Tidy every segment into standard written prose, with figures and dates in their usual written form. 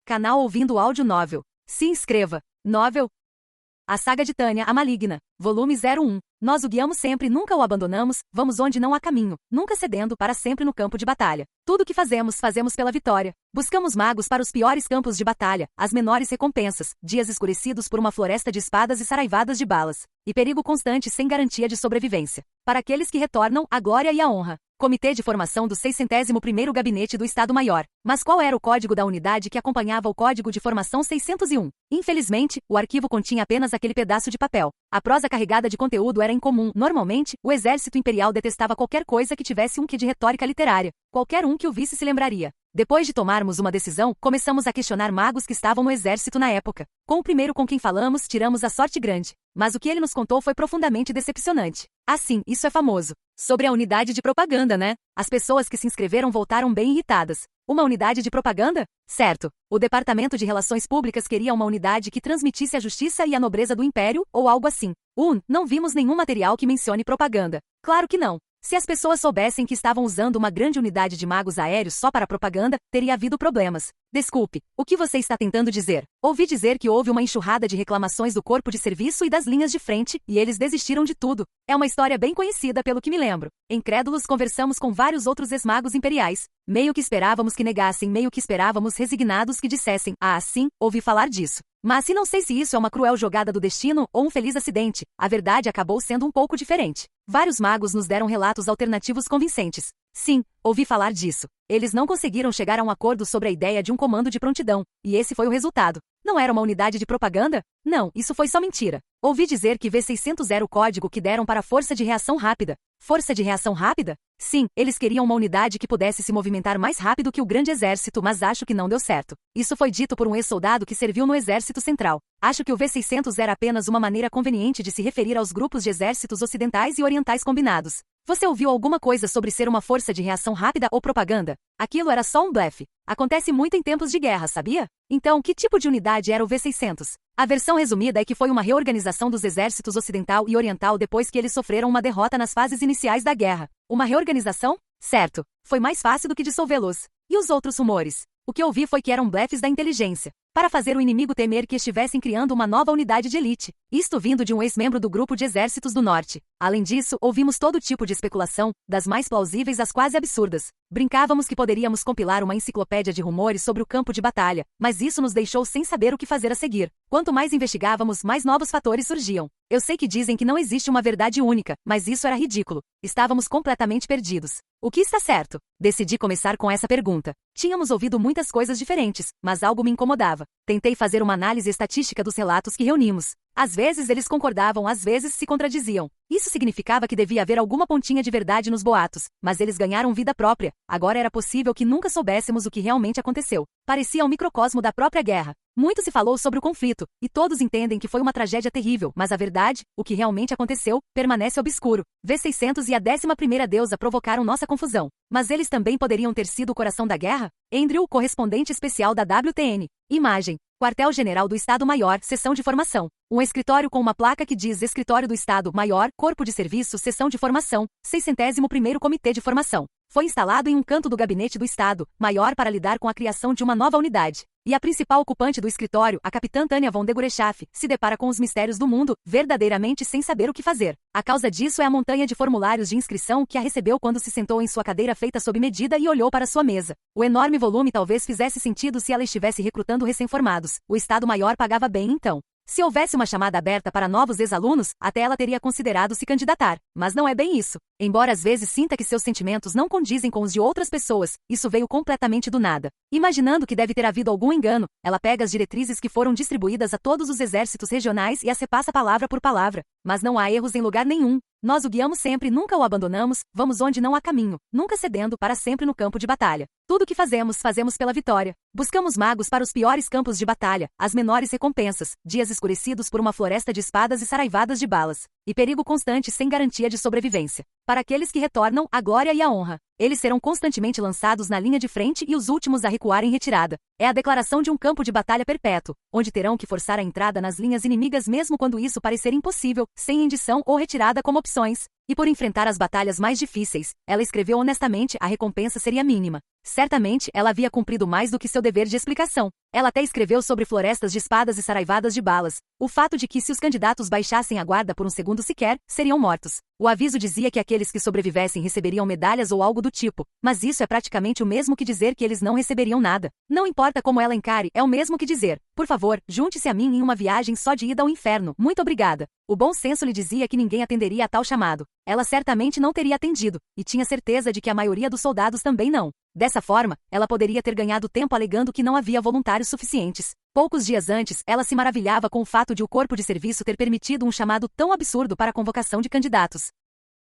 Canal Ouvindo Áudio Novel. Se inscreva. Novel. A Saga de Tânia, a Maligna. Volume 01. Nós o guiamos sempre, nunca o abandonamos, vamos onde não há caminho, nunca cedendo, para sempre no campo de batalha. Tudo o que fazemos, fazemos pela vitória. Buscamos magos para os piores campos de batalha, as menores recompensas, dias escurecidos por uma floresta de espadas e saraivadas de balas, e perigo constante sem garantia de sobrevivência. Para aqueles que retornam, a glória e a honra. Comitê de Formação do 601º Gabinete do Estado-Maior. Mas qual era o código da unidade que acompanhava o Código de Formação 601? Infelizmente, o arquivo continha apenas aquele pedaço de papel. A prosa carregada de conteúdo era incomum. Normalmente, o exército imperial detestava qualquer coisa que tivesse um quê de retórica literária. Qualquer um que o visse se lembraria. Depois de tomarmos uma decisão, começamos a questionar magos que estavam no exército na época. Com o primeiro com quem falamos, tiramos a sorte grande. Mas o que ele nos contou foi profundamente decepcionante. Sim, isso é famoso. Sobre a unidade de propaganda, né? As pessoas que se inscreveram voltaram bem irritadas. Uma unidade de propaganda? Certo. O Departamento de Relações Públicas queria uma unidade que transmitisse a justiça e a nobreza do império, ou algo assim. Não vimos nenhum material que mencione propaganda. Claro que não. Se as pessoas soubessem que estavam usando uma grande unidade de magos aéreos só para propaganda, teria havido problemas. Desculpe, o que você está tentando dizer? Ouvi dizer que houve uma enxurrada de reclamações do corpo de serviço e das linhas de frente, e eles desistiram de tudo. É uma história bem conhecida pelo que me lembro. Incrédulos, conversamos com vários outros ex-magos imperiais. Meio que esperávamos que negassem, meio que esperávamos resignados que dissessem, sim, ouvi falar disso. Mas se não sei se isso é uma cruel jogada do destino ou um feliz acidente, a verdade acabou sendo um pouco diferente. Vários magos nos deram relatos alternativos convincentes. Sim, ouvi falar disso. Eles não conseguiram chegar a um acordo sobre a ideia de um comando de prontidão, e esse foi o resultado. Não era uma unidade de propaganda? Não, isso foi só mentira. Ouvi dizer que V600 era o código que deram para a Força de Reação Rápida. Força de Reação Rápida? Sim, eles queriam uma unidade que pudesse se movimentar mais rápido que o grande exército, mas acho que não deu certo. Isso foi dito por um ex-soldado que serviu no Exército Central. Acho que o V600 era apenas uma maneira conveniente de se referir aos grupos de exércitos ocidentais e orientais combinados. Você ouviu alguma coisa sobre ser uma força de reação rápida ou propaganda? Aquilo era só um blefe. Acontece muito em tempos de guerra, sabia? Então, que tipo de unidade era o V600? A versão resumida é que foi uma reorganização dos exércitos ocidental e oriental depois que eles sofreram uma derrota nas fases iniciais da guerra. Uma reorganização? Certo. Foi mais fácil do que dissolvê-los. E os outros rumores? O que ouvi foi que eram blefes da inteligência, para fazer o inimigo temer que estivessem criando uma nova unidade de elite. Isto vindo de um ex-membro do grupo de exércitos do norte. Além disso, ouvimos todo tipo de especulação, das mais plausíveis às quase absurdas. Brincávamos que poderíamos compilar uma enciclopédia de rumores sobre o campo de batalha, mas isso nos deixou sem saber o que fazer a seguir. Quanto mais investigávamos, mais novos fatores surgiam. Eu sei que dizem que não existe uma verdade única, mas isso era ridículo. Estávamos completamente perdidos. O que está certo? Decidi começar com essa pergunta. Tínhamos ouvido muitas coisas diferentes, mas algo me incomodava. Tentei fazer uma análise estatística dos relatos que reunimos. Às vezes eles concordavam, às vezes se contradiziam. Isso significava que devia haver alguma pontinha de verdade nos boatos, mas eles ganharam vida própria. Agora era possível que nunca soubéssemos o que realmente aconteceu. Parecia um microcosmo da própria guerra. Muito se falou sobre o conflito, e todos entendem que foi uma tragédia terrível, mas a verdade, o que realmente aconteceu, permanece obscuro. V600 e a 11ª deusa provocaram nossa confusão. Mas eles também poderiam ter sido o coração da guerra? Andrew, correspondente especial da WTN. Imagem. Quartel-General do Estado-Maior, Seção de Formação. Um escritório com uma placa que diz Escritório do Estado-Maior, Corpo de Serviço, Seção de Formação, 601º Comitê de Formação. Foi instalado em um canto do Gabinete do Estado-Maior para lidar com a criação de uma nova unidade. E a principal ocupante do escritório, a capitã Tânia von Degurechaff, se depara com os mistérios do mundo, verdadeiramente sem saber o que fazer. A causa disso é a montanha de formulários de inscrição que a recebeu quando se sentou em sua cadeira feita sob medida e olhou para sua mesa. O enorme volume talvez fizesse sentido se ela estivesse recrutando recém-formados. O Estado-Maior pagava bem então. Se houvesse uma chamada aberta para novos ex-alunos, até ela teria considerado se candidatar. Mas não é bem isso. Embora às vezes sinta que seus sentimentos não condizem com os de outras pessoas, isso veio completamente do nada. Imaginando que deve ter havido algum engano, ela pega as diretrizes que foram distribuídas a todos os exércitos regionais e as repassa palavra por palavra. Mas não há erros em lugar nenhum. Nós o guiamos sempre, nunca o abandonamos, vamos onde não há caminho, nunca cedendo, para sempre no campo de batalha. Tudo o que fazemos, fazemos pela vitória. Buscamos magos para os piores campos de batalha, as menores recompensas, dias escurecidos por uma floresta de espadas e saraivadas de balas, e perigo constante sem garantia de sobrevivência. Para aqueles que retornam, a glória e a honra. Eles serão constantemente lançados na linha de frente e os últimos a recuar em retirada. É a declaração de um campo de batalha perpétuo, onde terão que forçar a entrada nas linhas inimigas mesmo quando isso parecer impossível, sem rendição ou retirada como opções. E por enfrentar as batalhas mais difíceis, ela escreveu honestamente, a recompensa seria mínima. Certamente, ela havia cumprido mais do que seu dever de explicação. Ela até escreveu sobre florestas de espadas e saraivadas de balas. O fato de que se os candidatos baixassem a guarda por um segundo sequer, seriam mortos. O aviso dizia que aqueles que sobrevivessem receberiam medalhas ou algo do tipo, mas isso é praticamente o mesmo que dizer que eles não receberiam nada. Não importa como ela encare, é o mesmo que dizer: por favor, junte-se a mim em uma viagem só de ida ao inferno, muito obrigada. O bom senso lhe dizia que ninguém atenderia a tal chamado. Ela certamente não teria atendido, e tinha certeza de que a maioria dos soldados também não. Dessa forma, ela poderia ter ganhado tempo alegando que não havia voluntários suficientes. Poucos dias antes, ela se maravilhava com o fato de o corpo de serviço ter permitido um chamado tão absurdo para a convocação de candidatos.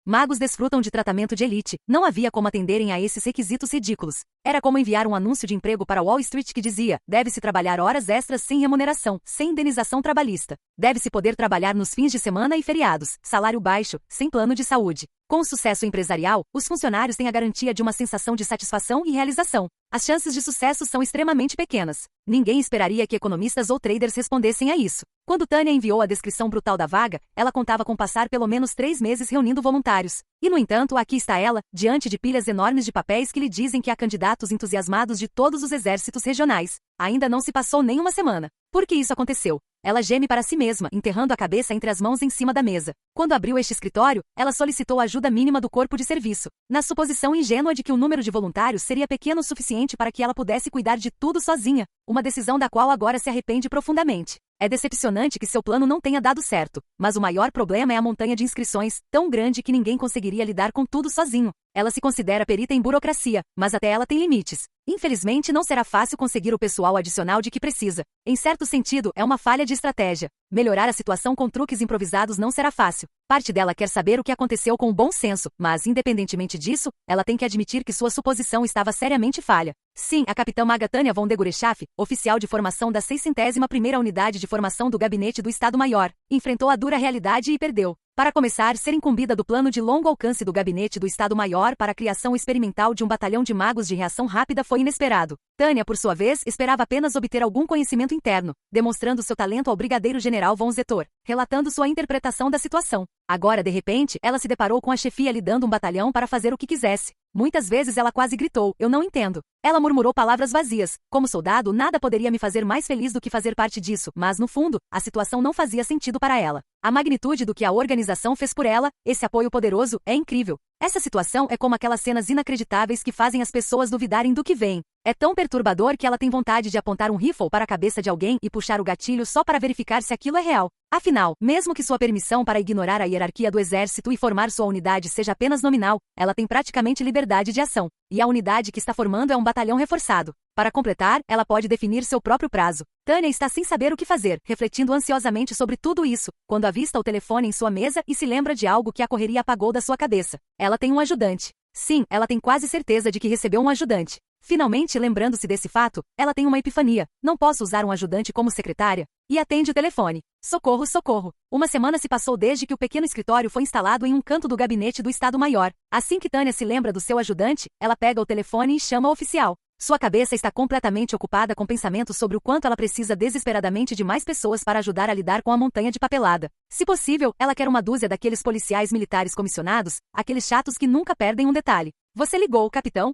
Magos desfrutam de tratamento de elite, não havia como atenderem a esses requisitos ridículos. Era como enviar um anúncio de emprego para Wall Street que dizia: deve-se trabalhar horas extras sem remuneração, sem indenização trabalhista. Deve-se poder trabalhar nos fins de semana e feriados, salário baixo, sem plano de saúde. Com o sucesso empresarial, os funcionários têm a garantia de uma sensação de satisfação e realização. As chances de sucesso são extremamente pequenas. Ninguém esperaria que economistas ou traders respondessem a isso. Quando Tânia enviou a descrição brutal da vaga, ela contava com passar pelo menos 3 meses reunindo voluntários. E, no entanto, aqui está ela, diante de pilhas enormes de papéis que lhe dizem que há candidatos entusiasmados de todos os exércitos regionais. Ainda não se passou nem uma semana. Por que isso aconteceu? Ela geme para si mesma, enterrando a cabeça entre as mãos em cima da mesa. Quando abriu este escritório, ela solicitou a ajuda mínima do corpo de serviço, na suposição ingênua de que o número de voluntários seria pequeno o suficiente para que ela pudesse cuidar de tudo sozinha, uma decisão da qual agora se arrepende profundamente. É decepcionante que seu plano não tenha dado certo, mas o maior problema é a montanha de inscrições, tão grande que ninguém conseguiria lidar com tudo sozinho. Ela se considera perita em burocracia, mas até ela tem limites. Infelizmente, não será fácil conseguir o pessoal adicional de que precisa. Em certo sentido, é uma falha de estratégia. Melhorar a situação com truques improvisados não será fácil. Parte dela quer saber o que aconteceu com o bom senso, mas, independentemente disso, ela tem que admitir que sua suposição estava seriamente falha. Sim, a capitã Maga Tânia von Degurechaff, oficial de formação da 601ª Unidade de Formação do Gabinete do Estado-Maior, enfrentou a dura realidade e perdeu. Para começar, ser incumbida do plano de longo alcance do Gabinete do Estado-Maior para a criação experimental de um batalhão de magos de reação rápida foi inesperado. Tânia, por sua vez, esperava apenas obter algum conhecimento interno, demonstrando seu talento ao brigadeiro-general von Zetor, relatando sua interpretação da situação. Agora, de repente, ela se deparou com a chefia lhe dando um batalhão para fazer o que quisesse. Muitas vezes ela quase gritou: eu não entendo. Ela murmurou palavras vazias. Como soldado, nada poderia me fazer mais feliz do que fazer parte disso, mas, no fundo, a situação não fazia sentido para ela. A magnitude do que a organização fez por ela, esse apoio poderoso, é incrível. Essa situação é como aquelas cenas inacreditáveis que fazem as pessoas duvidarem do que veem. É tão perturbador que ela tem vontade de apontar um rifle para a cabeça de alguém e puxar o gatilho só para verificar se aquilo é real. Afinal, mesmo que sua permissão para ignorar a hierarquia do exército e formar sua unidade seja apenas nominal, ela tem praticamente liberdade de ação. E a unidade que está formando é um batalhão reforçado. Para completar, ela pode definir seu próprio prazo. Tânia está sem saber o que fazer, refletindo ansiosamente sobre tudo isso, quando avista o telefone em sua mesa e se lembra de algo que a correria apagou da sua cabeça. Ela tem um ajudante. Sim, ela tem quase certeza de que recebeu um ajudante. Finalmente, lembrando-se desse fato, ela tem uma epifania. Não posso usar um ajudante como secretária? E atende o telefone. Socorro, socorro. Uma semana se passou desde que o pequeno escritório foi instalado em um canto do gabinete do Estado-Maior. Assim que Tânia se lembra do seu ajudante, ela pega o telefone e chama o oficial. Sua cabeça está completamente ocupada com pensamentos sobre o quanto ela precisa desesperadamente de mais pessoas para ajudar a lidar com a montanha de papelada. Se possível, ela quer uma dúzia daqueles policiais militares comissionados, aqueles chatos que nunca perdem um detalhe. Você ligou, capitão?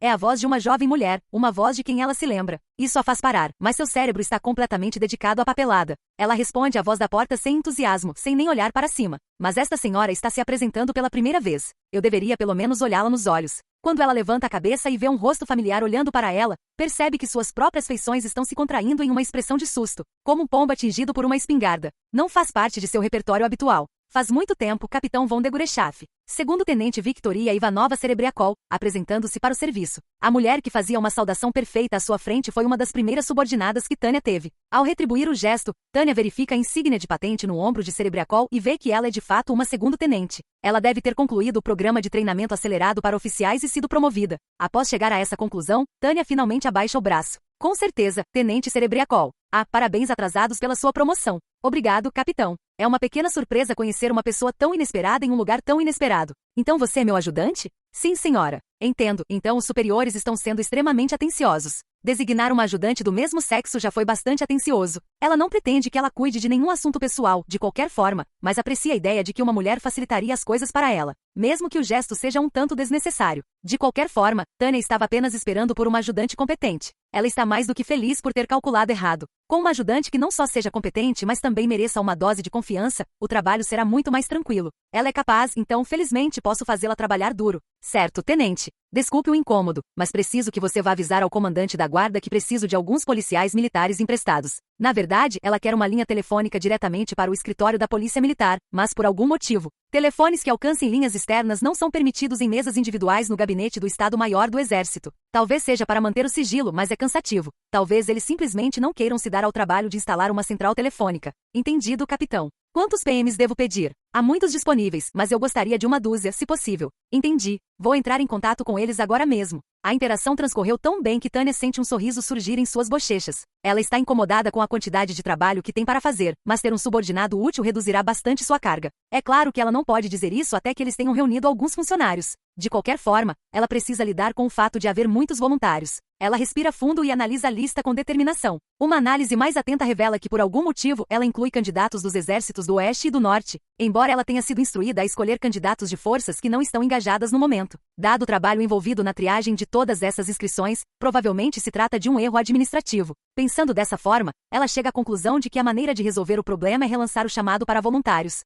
É a voz de uma jovem mulher, uma voz de quem ela se lembra. Isso a faz parar, mas seu cérebro está completamente dedicado à papelada. Ela responde à voz da porta sem entusiasmo, sem nem olhar para cima. Mas esta senhora está se apresentando pela primeira vez. Eu deveria pelo menos olhá-la nos olhos. Quando ela levanta a cabeça e vê um rosto familiar olhando para ela, percebe que suas próprias feições estão se contraindo em uma expressão de susto, como um pombo atingido por uma espingarda. Não faz parte de seu repertório habitual. Faz muito tempo, capitão von Degurechaff. Segundo-tenente Victoria Ivanova Serebriakov, apresentando-se para o serviço. A mulher que fazia uma saudação perfeita à sua frente foi uma das primeiras subordinadas que Tânia teve. Ao retribuir o gesto, Tânia verifica a insígnia de patente no ombro de Serebriakov e vê que ela é de fato uma segundo-tenente. Ela deve ter concluído o programa de treinamento acelerado para oficiais e sido promovida. Após chegar a essa conclusão, Tânia finalmente abaixa o braço. Com certeza, tenente Serebriakov. Parabéns atrasados pela sua promoção. Obrigado, capitão. É uma pequena surpresa conhecer uma pessoa tão inesperada em um lugar tão inesperado. Então você é meu ajudante? Sim, senhora. Entendo. Então os superiores estão sendo extremamente atenciosos. Designar uma ajudante do mesmo sexo já foi bastante atencioso. Ela não pretende que ela cuide de nenhum assunto pessoal, de qualquer forma, mas aprecia a ideia de que uma mulher facilitaria as coisas para ela, mesmo que o gesto seja um tanto desnecessário. De qualquer forma, Tânia estava apenas esperando por uma ajudante competente. Ela está mais do que feliz por ter calculado errado. Com uma ajudante que não só seja competente, mas também mereça uma dose de confiança, o trabalho será muito mais tranquilo. Ela é capaz, então felizmente posso fazê-la trabalhar duro. Certo, tenente. Desculpe o incômodo, mas preciso que você vá avisar ao comandante da guarda que preciso de alguns policiais militares emprestados. Na verdade, ela quer uma linha telefônica diretamente para o escritório da Polícia Militar, mas por algum motivo, telefones que alcancem linhas externas não são permitidos em mesas individuais no gabinete do Estado-Maior do Exército. Talvez seja para manter o sigilo, mas é cansativo. Talvez eles simplesmente não queiram se dar ao trabalho de instalar uma central telefônica. Entendido, capitão. Quantos PMs devo pedir? Há muitos disponíveis, mas eu gostaria de uma dúzia, se possível. Entendi. Vou entrar em contato com eles agora mesmo. A interação transcorreu tão bem que Tânia sente um sorriso surgir em suas bochechas. Ela está incomodada com a quantidade de trabalho que tem para fazer, mas ter um subordinado útil reduzirá bastante sua carga. É claro que ela não pode dizer isso até que eles tenham reunido alguns funcionários. De qualquer forma, ela precisa lidar com o fato de haver muitos voluntários. Ela respira fundo e analisa a lista com determinação. Uma análise mais atenta revela que por algum motivo ela inclui candidatos dos exércitos do Oeste e do Norte, embora ela tenha sido instruída a escolher candidatos de forças que não estão engajadas no momento. Dado o trabalho envolvido na triagem de todas essas inscrições, provavelmente se trata de um erro administrativo. Pensando dessa forma, ela chega à conclusão de que a maneira de resolver o problema é relançar o chamado para voluntários.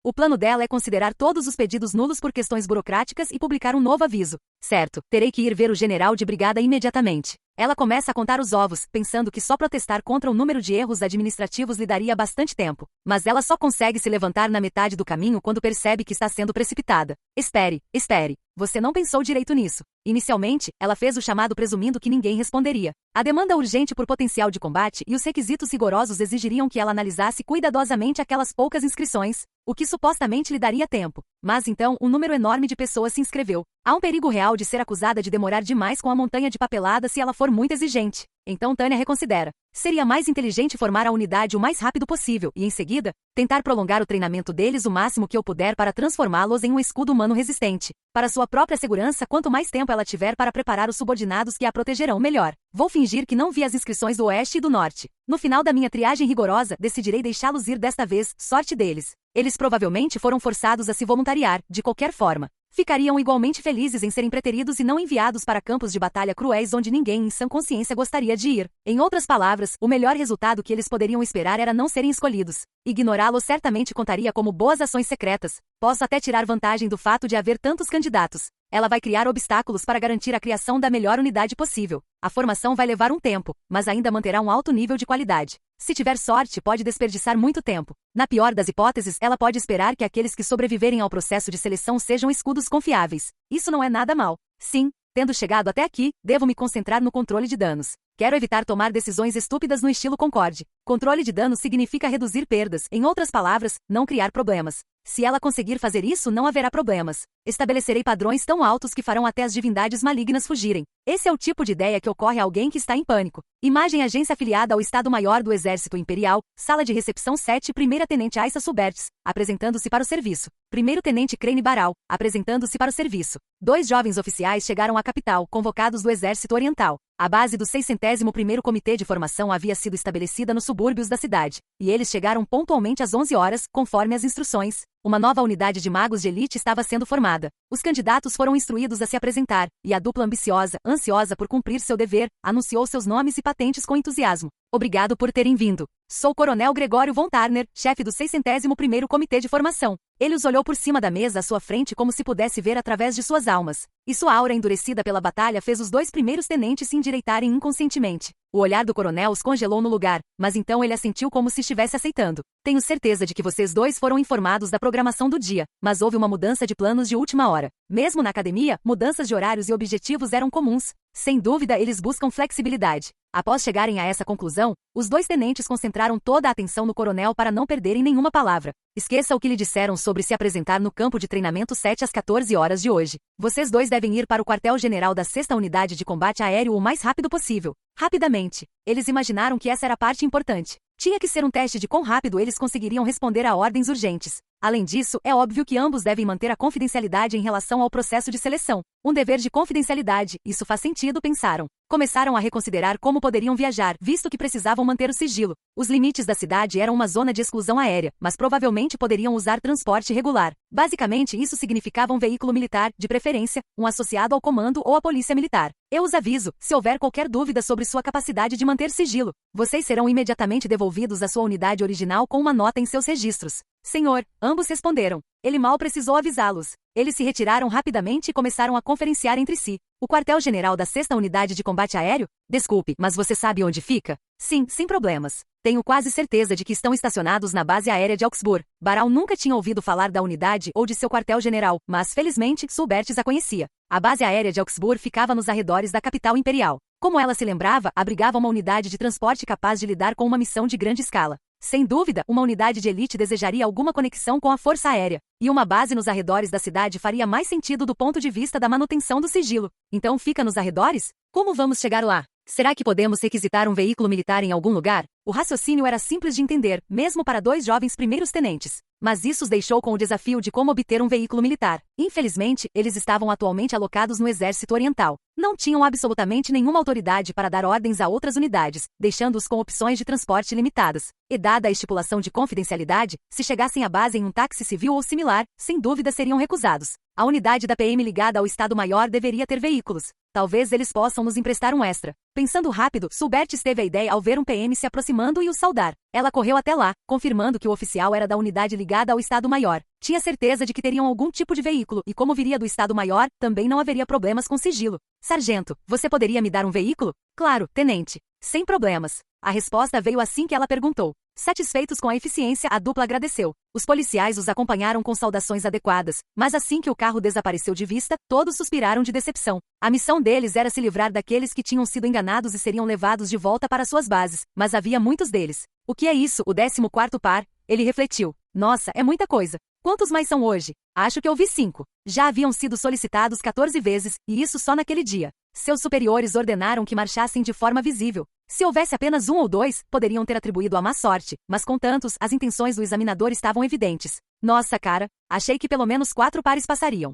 O plano dela é considerar todos os pedidos nulos por questões burocráticas e publicar um novo aviso. Certo, terei que ir ver o general de brigada imediatamente. Ela começa a contar os ovos, pensando que só protestar contra o número de erros administrativos lhe daria bastante tempo. Mas ela só consegue se levantar na metade do caminho quando percebe que está sendo precipitada. Espere, espere. Você não pensou direito nisso. Inicialmente, ela fez o chamado presumindo que ninguém responderia. A demanda urgente por potencial de combate e os requisitos rigorosos exigiriam que ela analisasse cuidadosamente aquelas poucas inscrições, o que supostamente lhe daria tempo. Mas então, um número enorme de pessoas se inscreveu. Há um perigo real de ser acusada de demorar demais com a montanha de papelada se ela for muito exigente. Então Tânia reconsidera. Seria mais inteligente formar a unidade o mais rápido possível e, em seguida, tentar prolongar o treinamento deles o máximo que eu puder para transformá-los em um escudo humano resistente. Para sua própria segurança, quanto mais tempo ela tiver para preparar os subordinados que a protegerão, melhor. Vou fingir que não vi as inscrições do Oeste e do Norte. No final da minha triagem rigorosa, decidirei deixá-los ir desta vez, sorte deles. Eles provavelmente foram forçados a se voluntariar, de qualquer forma. Ficariam igualmente felizes em serem preteridos e não enviados para campos de batalha cruéis onde ninguém em sã consciência gostaria de ir. Em outras palavras, o melhor resultado que eles poderiam esperar era não serem escolhidos. Ignorá-lo certamente contaria como boas ações secretas. Posso até tirar vantagem do fato de haver tantos candidatos. Ela vai criar obstáculos para garantir a criação da melhor unidade possível. A formação vai levar um tempo, mas ainda manterá um alto nível de qualidade. Se tiver sorte, pode desperdiçar muito tempo. Na pior das hipóteses, ela pode esperar que aqueles que sobreviverem ao processo de seleção sejam escudos confiáveis. Isso não é nada mal. Sim, tendo chegado até aqui, devo me concentrar no controle de danos. Quero evitar tomar decisões estúpidas no estilo Concorde. Controle de danos significa reduzir perdas, em outras palavras, não criar problemas. Se ela conseguir fazer isso, não haverá problemas. Estabelecerei padrões tão altos que farão até as divindades malignas fugirem. Esse é o tipo de ideia que ocorre a alguém que está em pânico. Imagem agência afiliada ao Estado-Maior do Exército Imperial, sala de recepção 7, primeira-tenente Aissa Subertes, apresentando-se para o serviço. Primeiro-tenente Crane Baral, apresentando-se para o serviço. 2 jovens oficiais chegaram à capital, convocados do Exército Oriental. A base do 601º Comitê de Formação havia sido estabelecida nos subúrbios da cidade, e eles chegaram pontualmente às 11 horas, conforme as instruções. Uma nova unidade de magos de elite estava sendo formada. Os candidatos foram instruídos a se apresentar, e a dupla ambiciosa, ansiosa por cumprir seu dever, anunciou seus nomes e patentes com entusiasmo. Obrigado por terem vindo. Sou o Coronel Gregório von Tarner, chefe do 601º Comitê de Formação. Ele os olhou por cima da mesa à sua frente como se pudesse ver através de suas almas. E sua aura endurecida pela batalha fez os 2 primeiros tenentes se endireitarem inconscientemente. O olhar do coronel os congelou no lugar, mas então ele assentiu como se estivesse aceitando. Tenho certeza de que vocês 2 foram informados da programação do dia, mas houve uma mudança de planos de última hora. Mesmo na academia, mudanças de horários e objetivos eram comuns. Sem dúvida, eles buscam flexibilidade. Após chegarem a essa conclusão, os 2 tenentes concentraram toda a atenção no coronel para não perderem nenhuma palavra. Esqueça o que lhe disseram sobre se apresentar no campo de treinamento 7 às 14 horas de hoje. Vocês 2 devem ir para o quartel-general da 6ª Unidade de Combate Aéreo o mais rápido possível. Rapidamente. Eles imaginaram que essa era a parte importante. Tinha que ser um teste de quão rápido eles conseguiriam responder a ordens urgentes. Além disso, é óbvio que ambos devem manter a confidencialidade em relação ao processo de seleção. Um dever de confidencialidade, isso faz sentido, pensaram. Começaram a reconsiderar como poderiam viajar, visto que precisavam manter o sigilo. Os limites da cidade eram uma zona de exclusão aérea, mas provavelmente poderiam usar transporte regular. Basicamente, isso significava um veículo militar, de preferência, um associado ao comando ou à polícia militar. Eu os aviso, se houver qualquer dúvida sobre sua capacidade de manter sigilo, vocês serão imediatamente devolvidos à sua unidade original com uma nota em seus registros. Senhor, ambos responderam. Ele mal precisou avisá-los. Eles se retiraram rapidamente e começaram a conferenciar entre si. O quartel-general da 6ª Unidade de Combate Aéreo? Desculpe, mas você sabe onde fica? Sim, sem problemas. Tenho quase certeza de que estão estacionados na base aérea de Augsburg. Baral nunca tinha ouvido falar da unidade ou de seu quartel-general, mas felizmente Sulbertes a conhecia. A base aérea de Augsburg ficava nos arredores da capital imperial. Como ela se lembrava, abrigava uma unidade de transporte capaz de lidar com uma missão de grande escala. Sem dúvida, uma unidade de elite desejaria alguma conexão com a força aérea, e uma base nos arredores da cidade faria mais sentido do ponto de vista da manutenção do sigilo. Então fica nos arredores? Como vamos chegar lá? Será que podemos requisitar um veículo militar em algum lugar? O raciocínio era simples de entender, mesmo para 2 jovens primeiros tenentes. Mas isso os deixou com o desafio de como obter um veículo militar. Infelizmente, eles estavam atualmente alocados no Exército Oriental. Não tinham absolutamente nenhuma autoridade para dar ordens a outras unidades, deixando-os com opções de transporte limitadas. E dada a estipulação de confidencialidade, se chegassem à base em um táxi civil ou similar, sem dúvida seriam recusados. A unidade da PM ligada ao Estado-Maior deveria ter veículos. Talvez eles possam nos emprestar um extra. Pensando rápido, Sulbertes teve a ideia ao ver um PM se aproximando e o saudar. Ela correu até lá, confirmando que o oficial era da unidade ligada ao Estado-Maior. Tinha certeza de que teriam algum tipo de veículo, e como viria do Estado-Maior, também não haveria problemas com sigilo. Sargento, você poderia me dar um veículo? Claro, tenente. Sem problemas. A resposta veio assim que ela perguntou. Satisfeitos com a eficiência, a dupla agradeceu. Os policiais os acompanharam com saudações adequadas, mas assim que o carro desapareceu de vista, todos suspiraram de decepção. A missão deles era se livrar daqueles que tinham sido enganados e seriam levados de volta para suas bases, mas havia muitos deles. O que é isso, o 14º par? Ele refletiu. Nossa, é muita coisa. Quantos mais são hoje? Acho que ouvi 5. Já haviam sido solicitados 14 vezes, e isso só naquele dia. Seus superiores ordenaram que marchassem de forma visível. Se houvesse apenas 1 ou 2, poderiam ter atribuído a má sorte, mas com tantos, as intenções do examinador estavam evidentes. Nossa, cara, achei que pelo menos 4 pares passariam.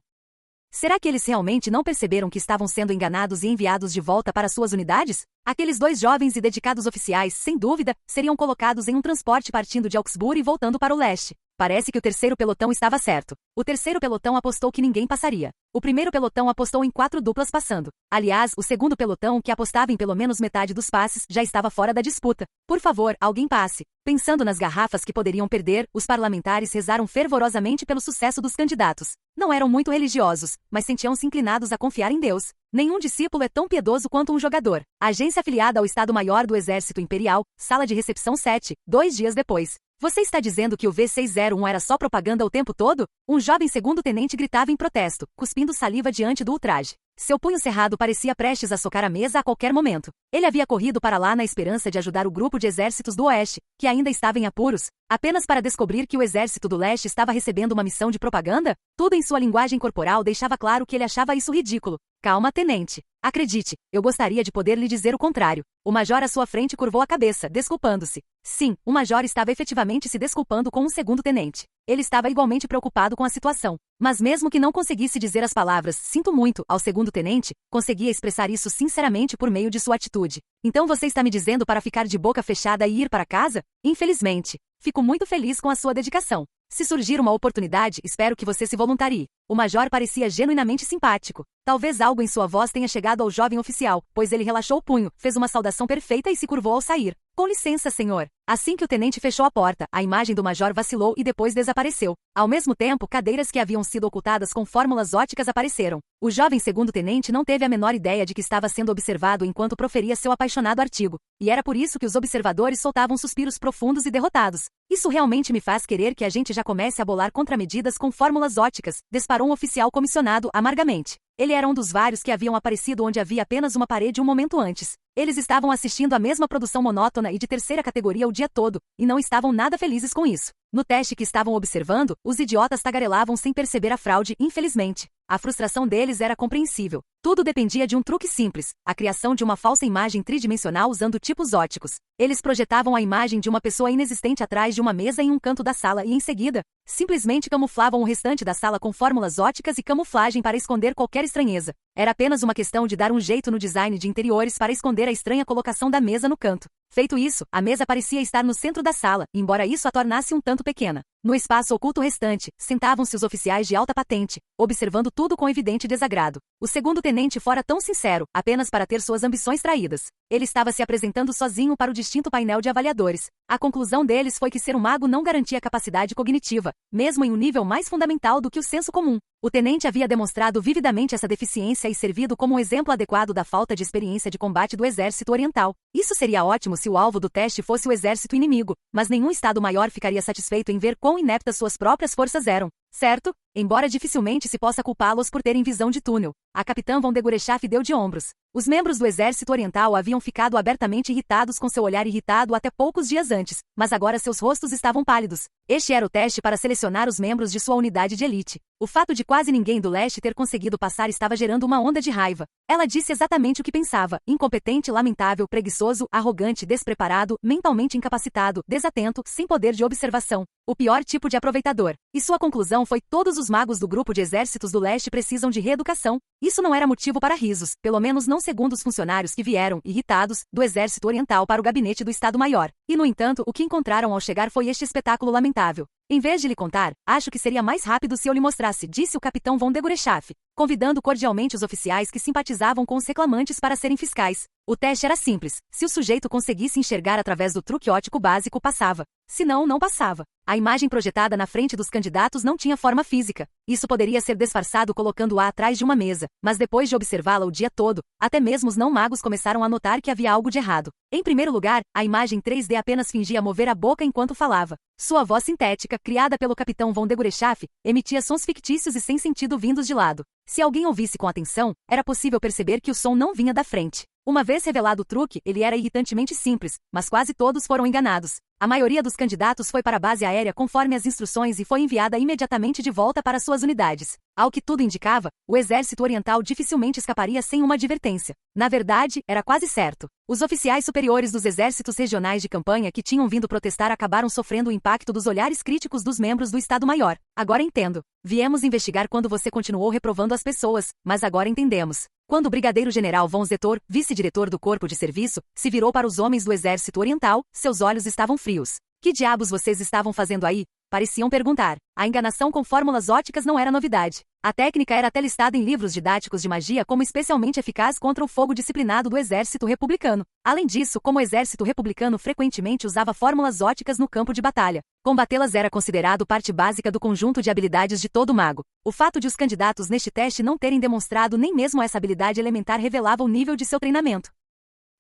Será que eles realmente não perceberam que estavam sendo enganados e enviados de volta para suas unidades? Aqueles 2 jovens e dedicados oficiais, sem dúvida, seriam colocados em um transporte partindo de Augsburg e voltando para o leste. Parece que o 3º pelotão estava certo. O 3º pelotão apostou que ninguém passaria. O 1º pelotão apostou em 4 duplas passando. Aliás, o 2º pelotão, que apostava em pelo menos metade dos passes, já estava fora da disputa. Por favor, alguém passe. Pensando nas garrafas que poderiam perder, os parlamentares rezaram fervorosamente pelo sucesso dos candidatos. Não eram muito religiosos, mas sentiam-se inclinados a confiar em Deus. Nenhum discípulo é tão piedoso quanto um jogador. Agência afiliada ao Estado-Maior do Exército Imperial, sala de recepção 7, 2 dias depois. Você está dizendo que o V601 era só propaganda o tempo todo? Um jovem segundo-tenente gritava em protesto, cuspindo saliva diante do ultraje. Seu punho cerrado parecia prestes a socar a mesa a qualquer momento. Ele havia corrido para lá na esperança de ajudar o grupo de exércitos do Oeste, que ainda estava em apuros, apenas para descobrir que o exército do Leste estava recebendo uma missão de propaganda? Tudo em sua linguagem corporal deixava claro que ele achava isso ridículo. Calma, tenente. Acredite, eu gostaria de poder lhe dizer o contrário. O major à sua frente curvou a cabeça, desculpando-se. Sim, o major estava efetivamente se desculpando com um segundo-tenente. Ele estava igualmente preocupado com a situação. Mas mesmo que não conseguisse dizer as palavras "sinto muito" ao segundo-tenente, conseguia expressar isso sinceramente por meio de sua atitude. Então você está me dizendo para ficar de boca fechada e ir para casa? Infelizmente. Fico muito feliz com a sua dedicação. Se surgir uma oportunidade, espero que você se voluntarie. O major parecia genuinamente simpático. Talvez algo em sua voz tenha chegado ao jovem oficial, pois ele relaxou o punho, fez uma saudação perfeita e se curvou ao sair. Com licença, senhor. Assim que o tenente fechou a porta, a imagem do major vacilou e depois desapareceu. Ao mesmo tempo, cadeiras que haviam sido ocultadas com fórmulas óticas apareceram. O jovem segundo-tenente não teve a menor ideia de que estava sendo observado enquanto proferia seu apaixonado artigo. E era por isso que os observadores soltavam suspiros profundos e derrotados. Isso realmente me faz querer que a gente já comece a bolar contramedidas com fórmulas óticas, disparou um oficial comissionado amargamente. Ele era um dos vários que haviam aparecido onde havia apenas uma parede um momento antes. Eles estavam assistindo a mesma produção monótona e de terceira categoria o dia todo, e não estavam nada felizes com isso. No teste que estavam observando, os idiotas tagarelavam sem perceber a fraude, infelizmente. A frustração deles era compreensível. Tudo dependia de um truque simples, a criação de uma falsa imagem tridimensional usando tipos óticos. Eles projetavam a imagem de uma pessoa inexistente atrás de uma mesa em um canto da sala e, em seguida, simplesmente camuflavam o restante da sala com fórmulas óticas e camuflagem para esconder qualquer estranheza. Era apenas uma questão de dar um jeito no design de interiores para esconder a estranha colocação da mesa no canto. Feito isso, a mesa parecia estar no centro da sala, embora isso a tornasse um tanto pequena. No espaço oculto restante, sentavam-se os oficiais de alta patente, observando tudo com evidente desagrado. O segundo tenente fora tão sincero, apenas para ter suas ambições traídas. Ele estava se apresentando sozinho para o distinto painel de avaliadores. A conclusão deles foi que ser um mago não garantia capacidade cognitiva, mesmo em um nível mais fundamental do que o senso comum. O tenente havia demonstrado vividamente essa deficiência e servido como um exemplo adequado da falta de experiência de combate do exército oriental. Isso seria ótimo se o alvo do teste fosse o exército inimigo, mas nenhum Estado-Maior ficaria satisfeito em ver quão ineptas suas próprias forças eram. Certo? Embora dificilmente se possa culpá-los por terem visão de túnel, a capitã von Degorechaf deu de ombros. Os membros do exército oriental haviam ficado abertamente irritados com seu olhar irritado até poucos dias antes, mas agora seus rostos estavam pálidos. Este era o teste para selecionar os membros de sua unidade de elite. O fato de quase ninguém do leste ter conseguido passar estava gerando uma onda de raiva. Ela disse exatamente o que pensava: incompetente, lamentável, preguiçoso, arrogante, despreparado, mentalmente incapacitado, desatento, sem poder de observação. O pior tipo de aproveitador. E sua conclusão foi: todos os magos do grupo de exércitos do leste precisam de reeducação. Isso não era motivo para risos, pelo menos não segundo os funcionários que vieram, irritados, do exército oriental para o gabinete do Estado-Maior. E no entanto, o que encontraram ao chegar foi este espetáculo lamentável. Em vez de lhe contar, acho que seria mais rápido se eu lhe mostrasse, disse o capitão von Degorechaf, convidando cordialmente os oficiais que simpatizavam com os reclamantes para serem fiscais. O teste era simples: se o sujeito conseguisse enxergar através do truque óptico básico, passava. Se não, não passava. A imagem projetada na frente dos candidatos não tinha forma física. Isso poderia ser disfarçado colocando-a atrás de uma mesa, mas depois de observá-la o dia todo, até mesmo os não-magos começaram a notar que havia algo de errado. Em primeiro lugar, a imagem 3D apenas fingia mover a boca enquanto falava. Sua voz sintética, criada pelo capitão von Degorechaf, emitia sons fictícios e sem sentido vindos de lado. Se alguém ouvisse com atenção, era possível perceber que o som não vinha da frente. Uma vez revelado o truque, ele era irritantemente simples, mas quase todos foram enganados. A maioria dos candidatos foi para a base aérea conforme as instruções e foi enviada imediatamente de volta para suas unidades. Ao que tudo indicava, o exército oriental dificilmente escaparia sem uma advertência. Na verdade, era quase certo. Os oficiais superiores dos exércitos regionais de campanha que tinham vindo protestar acabaram sofrendo o impacto dos olhares críticos dos membros do Estado-Maior. Agora entendo. Viemos investigar quando você continuou reprovando as pessoas, mas agora entendemos. Quando o brigadeiro-general von Zetor, vice-diretor do corpo de serviço, se virou para os homens do exército oriental, seus olhos estavam frios. Que diabos vocês estavam fazendo aí? Pareciam perguntar. A enganação com fórmulas óticas não era novidade. A técnica era até listada em livros didáticos de magia como especialmente eficaz contra o fogo disciplinado do exército republicano. Além disso, como o exército republicano frequentemente usava fórmulas óticas no campo de batalha, combatê-las era considerado parte básica do conjunto de habilidades de todo mago. O fato de os candidatos neste teste não terem demonstrado nem mesmo essa habilidade elementar revelava o nível de seu treinamento.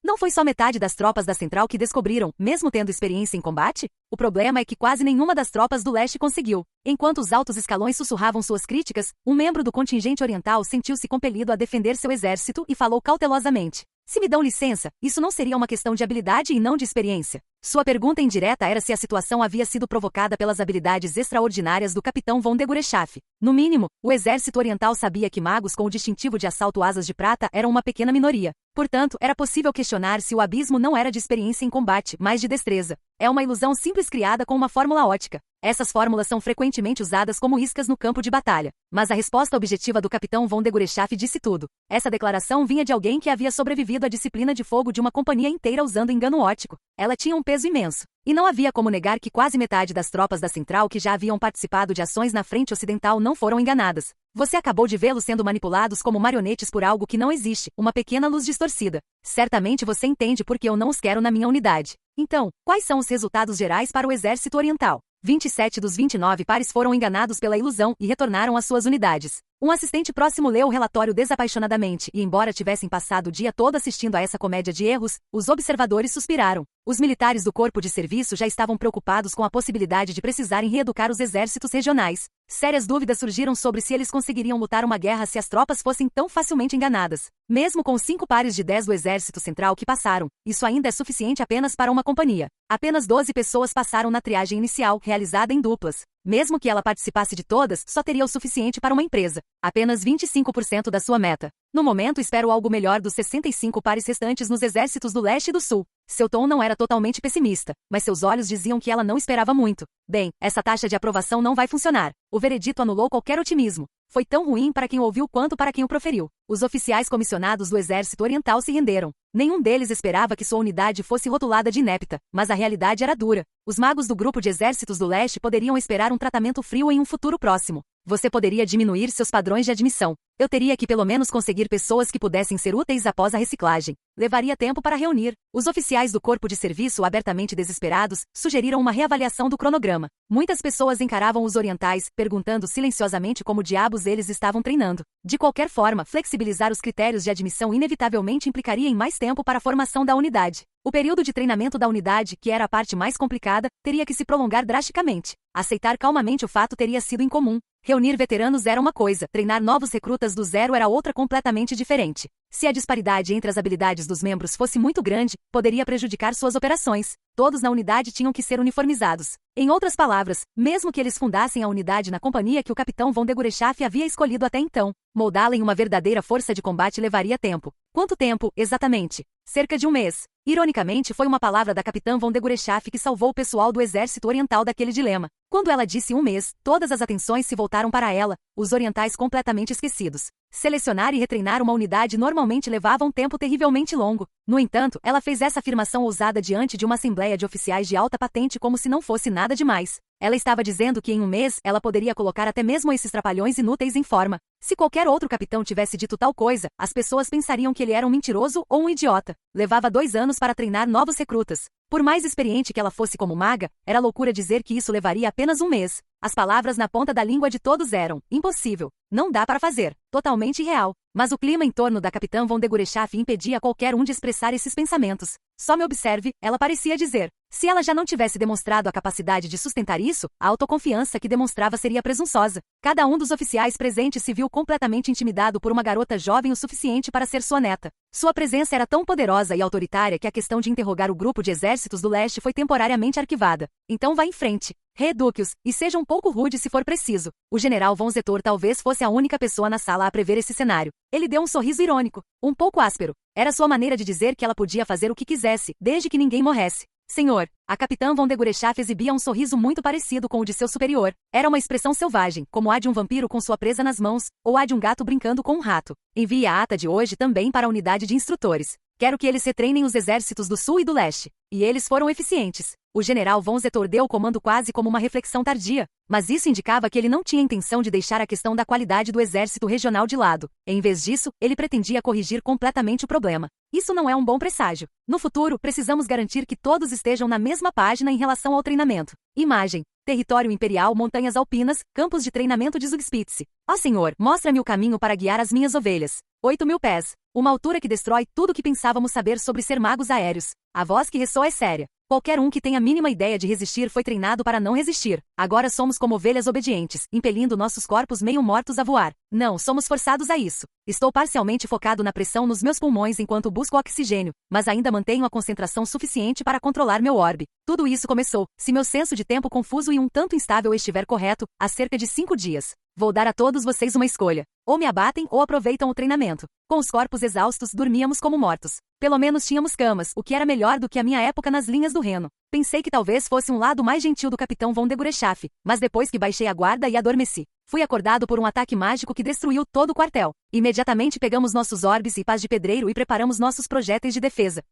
Não foi só metade das tropas da Central que descobriram, mesmo tendo experiência em combate? O problema é que quase nenhuma das tropas do leste conseguiu. Enquanto os altos escalões sussurravam suas críticas, um membro do contingente oriental sentiu-se compelido a defender seu exército e falou cautelosamente: se me dão licença, isso não seria uma questão de habilidade e não de experiência. Sua pergunta indireta era se a situação havia sido provocada pelas habilidades extraordinárias do capitão von Degorechaf. No mínimo, o exército oriental sabia que magos com o distintivo de assalto asas de prata eram uma pequena minoria. Portanto, era possível questionar se o abismo não era de experiência em combate, mas de destreza. É uma ilusão simples criada com uma fórmula ótica. Essas fórmulas são frequentemente usadas como iscas no campo de batalha. Mas a resposta objetiva do capitão von Degorechaf disse tudo. Essa declaração vinha de alguém que havia sobrevivido à disciplina de fogo de uma companhia inteira usando engano óptico. Ela tinha um peso imenso. E não havia como negar que quase metade das tropas da Central que já haviam participado de ações na frente ocidental não foram enganadas. Você acabou de vê-los sendo manipulados como marionetes por algo que não existe, uma pequena luz distorcida. Certamente você entende por que eu não os quero na minha unidade. Então, quais são os resultados gerais para o exército oriental? 27 dos 29 pares foram enganados pela ilusão e retornaram às suas unidades. Um assistente próximo leu o relatório desapaixonadamente e, embora tivessem passado o dia todo assistindo a essa comédia de erros, os observadores suspiraram. Os militares do corpo de serviço já estavam preocupados com a possibilidade de precisarem reeducar os exércitos regionais. Sérias dúvidas surgiram sobre se eles conseguiriam lutar uma guerra se as tropas fossem tão facilmente enganadas. Mesmo com os 5 pares de 10 do exército central que passaram, isso ainda é suficiente apenas para uma companhia. Apenas 12 pessoas passaram na triagem inicial, realizada em duplas. Mesmo que ela participasse de todas, só teria o suficiente para uma empresa. Apenas 25% da sua meta. No momento espero algo melhor dos 65 pares restantes nos exércitos do leste e do sul. Seu tom não era totalmente pessimista, mas seus olhos diziam que ela não esperava muito. Bem, essa taxa de aprovação não vai funcionar. O veredito anulou qualquer otimismo. Foi tão ruim para quem ouviu quanto para quem o proferiu. Os oficiais comissionados do Exército Oriental se renderam. Nenhum deles esperava que sua unidade fosse rotulada de inepta, mas a realidade era dura. Os magos do grupo de exércitos do leste poderiam esperar um tratamento frio em um futuro próximo. Você poderia diminuir seus padrões de admissão. Eu teria que pelo menos conseguir pessoas que pudessem ser úteis após a reciclagem. Levaria tempo para reunir. Os oficiais do corpo de serviço, abertamente desesperados, sugeriram uma reavaliação do cronograma. Muitas pessoas encaravam os orientais, perguntando silenciosamente como diabos eles estavam treinando. De qualquer forma, flexibilizar os critérios de admissão inevitavelmente implicaria em mais tempo para a formação da unidade. O período de treinamento da unidade, que era a parte mais complicada, teria que se prolongar drasticamente. Aceitar calmamente o fato teria sido incomum. Reunir veteranos era uma coisa, treinar novos recrutas do zero era outra completamente diferente. Se a disparidade entre as habilidades dos membros fosse muito grande, poderia prejudicar suas operações. Todos na unidade tinham que ser uniformizados. Em outras palavras, mesmo que eles fundassem a unidade na companhia que o capitão von Degorechaf havia escolhido até então, moldá-la em uma verdadeira força de combate levaria tempo. Quanto tempo, exatamente? Cerca de um mês. Ironicamente, foi uma palavra da capitã von Degorechaf que salvou o pessoal do exército oriental daquele dilema. Quando ela disse um mês, todas as atenções se voltaram para ela, os orientais completamente esquecidos. Selecionar e retreinar uma unidade normalmente levava um tempo terrivelmente longo. No entanto, ela fez essa afirmação ousada diante de uma assembleia de oficiais de alta patente como se não fosse nada demais. Ela estava dizendo que em um mês ela poderia colocar até mesmo esses trapalhões inúteis em forma. Se qualquer outro capitão tivesse dito tal coisa, as pessoas pensariam que ele era um mentiroso ou um idiota. Levava 2 anos para treinar novos recrutas. Por mais experiente que ela fosse como maga, era loucura dizer que isso levaria apenas um mês. As palavras na ponta da língua de todos eram: impossível, não dá para fazer, totalmente irreal. Mas o clima em torno da capitã von Degorechaf impedia qualquer um de expressar esses pensamentos. Só me observe, ela parecia dizer. Se ela já não tivesse demonstrado a capacidade de sustentar isso, a autoconfiança que demonstrava seria presunçosa. Cada um dos oficiais presentes se viu completamente intimidado por uma garota jovem o suficiente para ser sua neta. Sua presença era tão poderosa e autoritária que a questão de interrogar o grupo de exércitos do leste foi temporariamente arquivada. Então vá em frente. Reeduque-os, e seja um pouco rude se for preciso. O general von Zetor talvez fosse a única pessoa na sala a prever esse cenário. Ele deu um sorriso irônico, um pouco áspero. Era sua maneira de dizer que ela podia fazer o que quisesse, desde que ninguém morresse. Senhor, a capitã von Degorechaf exibia um sorriso muito parecido com o de seu superior. Era uma expressão selvagem, como a de um vampiro com sua presa nas mãos, ou a de um gato brincando com um rato. Envie a ata de hoje também para a unidade de instrutores. Quero que eles retreinem os exércitos do sul e do leste. E eles foram eficientes. O general von Zetor deu o comando quase como uma reflexão tardia, mas isso indicava que ele não tinha intenção de deixar a questão da qualidade do exército regional de lado. Em vez disso, ele pretendia corrigir completamente o problema. Isso não é um bom presságio. No futuro, precisamos garantir que todos estejam na mesma página em relação ao treinamento. Imagem: território imperial, montanhas alpinas, campos de treinamento de Zugspitze. Ó Senhor, mostra-me o caminho para guiar as minhas ovelhas. 8.000 pés. Uma altura que destrói tudo o que pensávamos saber sobre ser magos aéreos. A voz que ressoa é séria. Qualquer um que tenha a mínima ideia de resistir foi treinado para não resistir. Agora somos como ovelhas obedientes, impelindo nossos corpos meio mortos a voar. Não, somos forçados a isso. Estou parcialmente focado na pressão nos meus pulmões enquanto busco oxigênio, mas ainda mantenho a concentração suficiente para controlar meu orbe. Tudo isso começou, se meu senso de tempo confuso e um tanto instável estiver correto, há cerca de 5 dias. Vou dar a todos vocês uma escolha. Ou me abatem ou aproveitam o treinamento. Com os corpos exaustos, dormíamos como mortos. Pelo menos tínhamos camas, o que era melhor do que a minha época nas linhas do Reno. Pensei que talvez fosse um lado mais gentil do capitão von Degorechaf, mas depois que baixei a guarda e adormeci, fui acordado por um ataque mágico que destruiu todo o quartel. Imediatamente pegamos nossos orbes e pás de pedreiro e preparamos nossos projéteis de defesa.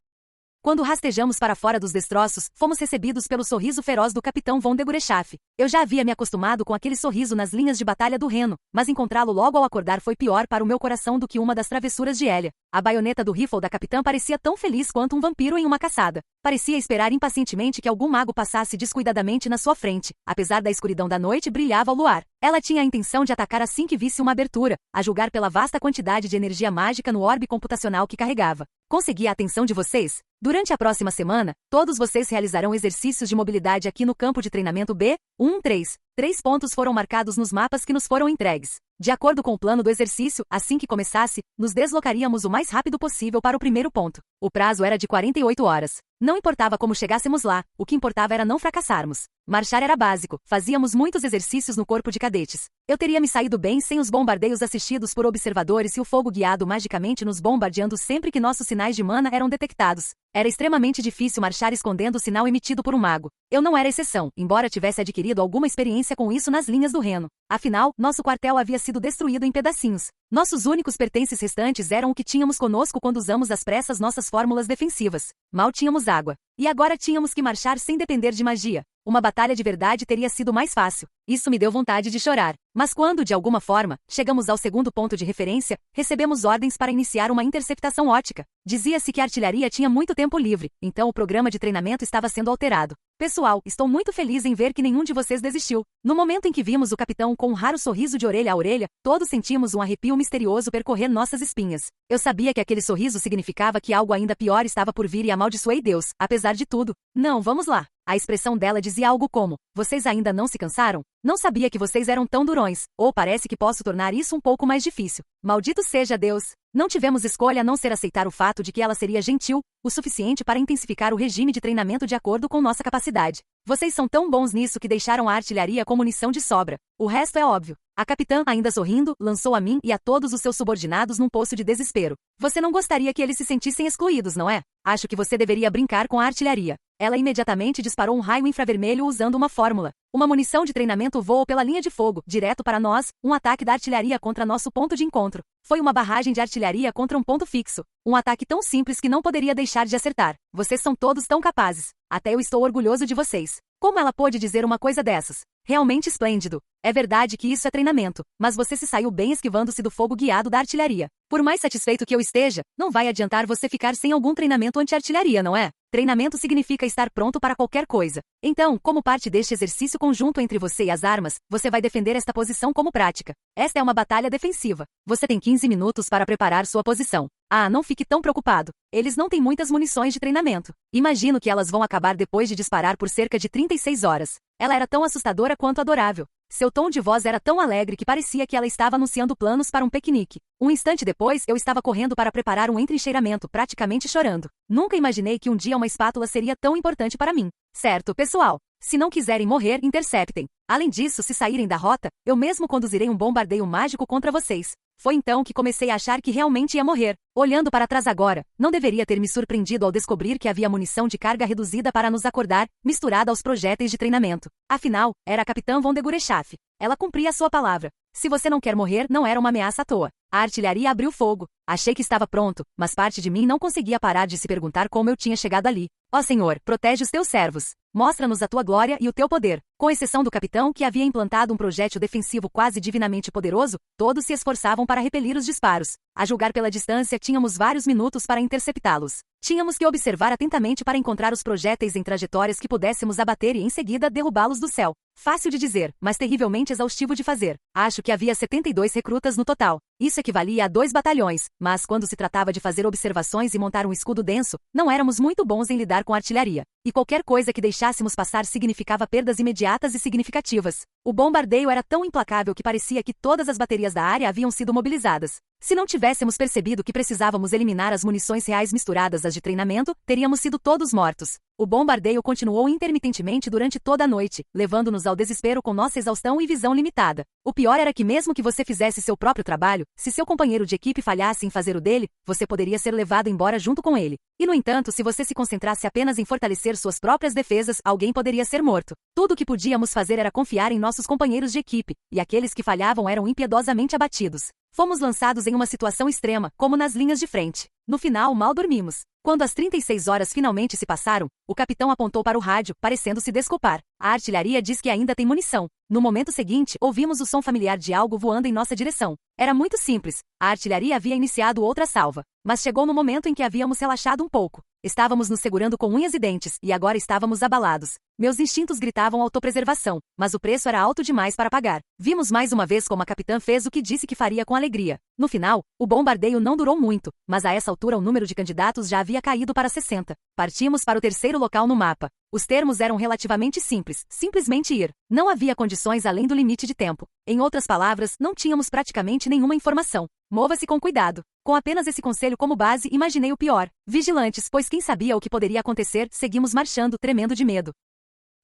Quando rastejamos para fora dos destroços, fomos recebidos pelo sorriso feroz do capitão von Degorechaf. Eu já havia me acostumado com aquele sorriso nas linhas de batalha do Reno, mas encontrá-lo logo ao acordar foi pior para o meu coração do que uma das travessuras de Elia. A baioneta do rifle da capitã parecia tão feliz quanto um vampiro em uma caçada. Parecia esperar impacientemente que algum mago passasse descuidadamente na sua frente. Apesar da escuridão da noite, brilhava o luar. Ela tinha a intenção de atacar assim que visse uma abertura, a julgar pela vasta quantidade de energia mágica no orbe computacional que carregava. Consegui a atenção de vocês? Durante a próxima semana, todos vocês realizarão exercícios de mobilidade aqui no campo de treinamento B-1-3. 3 pontos foram marcados nos mapas que nos foram entregues. De acordo com o plano do exercício, assim que começasse, nos deslocaríamos o mais rápido possível para o primeiro ponto. O prazo era de 48 horas. Não importava como chegássemos lá, o que importava era não fracassarmos. Marchar era básico, fazíamos muitos exercícios no corpo de cadetes. Eu teria me saído bem sem os bombardeios assistidos por observadores e o fogo guiado magicamente nos bombardeando sempre que nossos sinais de mana eram detectados. Era extremamente difícil marchar escondendo o sinal emitido por um mago. Eu não era exceção, embora tivesse adquirido alguma experiência com isso nas linhas do Reno. Afinal, nosso quartel havia sido destruído em pedacinhos. Nossos únicos pertences restantes eram o que tínhamos conosco quando usamos às pressas nossas fórmulas defensivas. Mal tínhamos água. E agora tínhamos que marchar sem depender de magia. Uma batalha de verdade teria sido mais fácil. Isso me deu vontade de chorar. Mas quando, de alguma forma, chegamos ao segundo ponto de referência, recebemos ordens para iniciar uma interceptação ótica. Dizia-se que a artilharia tinha muito tempo livre, então o programa de treinamento estava sendo alterado. Pessoal, estou muito feliz em ver que nenhum de vocês desistiu. No momento em que vimos o capitão com um raro sorriso de orelha a orelha, todos sentimos um arrepio misterioso percorrer nossas espinhas. Eu sabia que aquele sorriso significava que algo ainda pior estava por vir e amaldiçoei Deus, apesar de tudo. Não, vamos lá. A expressão dela dizia algo como: vocês ainda não se cansaram? Não sabia que vocês eram tão durões, ou parece que posso tornar isso um pouco mais difícil. Maldito seja Deus! Não tivemos escolha a não ser aceitar o fato de que ela seria gentil, o suficiente para intensificar o regime de treinamento de acordo com nossa capacidade. Vocês são tão bons nisso que deixaram a artilharia com munição de sobra. O resto é óbvio. A capitã, ainda sorrindo, lançou a mim e a todos os seus subordinados num poço de desespero. Você não gostaria que eles se sentissem excluídos, não é? Acho que você deveria brincar com a artilharia. Ela imediatamente disparou um raio infravermelho usando uma fórmula. Uma munição de treinamento voou pela linha de fogo, direto para nós, um ataque da artilharia contra nosso ponto de encontro. Foi uma barragem de artilharia contra um ponto fixo. Um ataque tão simples que não poderia deixar de acertar. Vocês são todos tão capazes. Até eu estou orgulhoso de vocês. Como ela pôde dizer uma coisa dessas? Realmente esplêndido. É verdade que isso é treinamento, mas você se saiu bem esquivando-se do fogo guiado da artilharia. Por mais satisfeito que eu esteja, não vai adiantar você ficar sem algum treinamento anti-artilharia, não é? Treinamento significa estar pronto para qualquer coisa. Então, como parte deste exercício conjunto entre você e as armas, você vai defender esta posição como prática. Esta é uma batalha defensiva. Você tem 15 minutos para preparar sua posição. Ah, não fique tão preocupado. Eles não têm muitas munições de treinamento. Imagino que elas vão acabar depois de disparar por cerca de 36 horas. Ela era tão assustadora quanto adorável. Seu tom de voz era tão alegre que parecia que ela estava anunciando planos para um piquenique. Um instante depois, eu estava correndo para preparar um entrincheiramento, praticamente chorando. Nunca imaginei que um dia uma espátula seria tão importante para mim. Certo, pessoal? Se não quiserem morrer, interceptem. Além disso, se saírem da rota, eu mesmo conduzirei um bombardeio mágico contra vocês. Foi então que comecei a achar que realmente ia morrer. Olhando para trás agora, não deveria ter me surpreendido ao descobrir que havia munição de carga reduzida para nos acordar, misturada aos projéteis de treinamento. Afinal, era a Capitã von de Gurechaff. Ela cumpria a sua palavra. Se você não quer morrer, não era uma ameaça à toa. A artilharia abriu fogo. Achei que estava pronto, mas parte de mim não conseguia parar de se perguntar como eu tinha chegado ali. Ó Senhor, protege os teus servos. Mostra-nos a tua glória e o teu poder. Com exceção do capitão, que havia implantado um projétil defensivo quase divinamente poderoso, todos se esforçavam para repelir os disparos. A julgar pela distância, tínhamos vários minutos para interceptá-los. Tínhamos que observar atentamente para encontrar os projéteis em trajetórias que pudéssemos abater e em seguida derrubá-los do céu. Fácil de dizer, mas terrivelmente exaustivo de fazer. Acho que havia 72 recrutas no total. Isso equivalia a 2 batalhões, mas quando se tratava de fazer observações e montar um escudo denso, não éramos muito bons em lidar com artilharia. E qualquer coisa que deixássemos passar significava perdas imediatas e significativas. O bombardeio era tão implacável que parecia que todas as baterias da área haviam sido mobilizadas. Se não tivéssemos percebido que precisávamos eliminar as munições reais misturadas às de treinamento, teríamos sido todos mortos. O bombardeio continuou intermitentemente durante toda a noite, levando-nos ao desespero com nossa exaustão e visão limitada. O pior era que mesmo que você fizesse seu próprio trabalho, se seu companheiro de equipe falhasse em fazer o dele, você poderia ser levado embora junto com ele. E no entanto, se você se concentrasse apenas em fortalecer suas próprias defesas, alguém poderia ser morto. Tudo o que podíamos fazer era confiar em nossos companheiros de equipe, e aqueles que falhavam eram impiedosamente abatidos. Fomos lançados em uma situação extrema, como nas linhas de frente. No final, mal dormimos. Quando as 36 horas finalmente se passaram, o capitão apontou para o rádio, parecendo se desculpar. A artilharia diz que ainda tem munição. No momento seguinte, ouvimos o som familiar de algo voando em nossa direção. Era muito simples. A artilharia havia iniciado outra salva. Mas chegou no momento em que havíamos relaxado um pouco. Estávamos nos segurando com unhas e dentes, e agora estávamos abalados. Meus instintos gritavam autopreservação, mas o preço era alto demais para pagar. Vimos mais uma vez como a capitã fez o que disse que faria com alegria. No final, o bombardeio não durou muito, mas a essa altura o número de candidatos já havia caído para 60. Partimos para o terceiro local no mapa. Os termos eram relativamente simples, simplesmente ir. Não havia condições além do limite de tempo. Em outras palavras, não tínhamos praticamente nenhuma informação. Mova-se com cuidado. Com apenas esse conselho como base, imaginei o pior. Vigilantes, pois quem sabia o que poderia acontecer, seguimos marchando, tremendo de medo.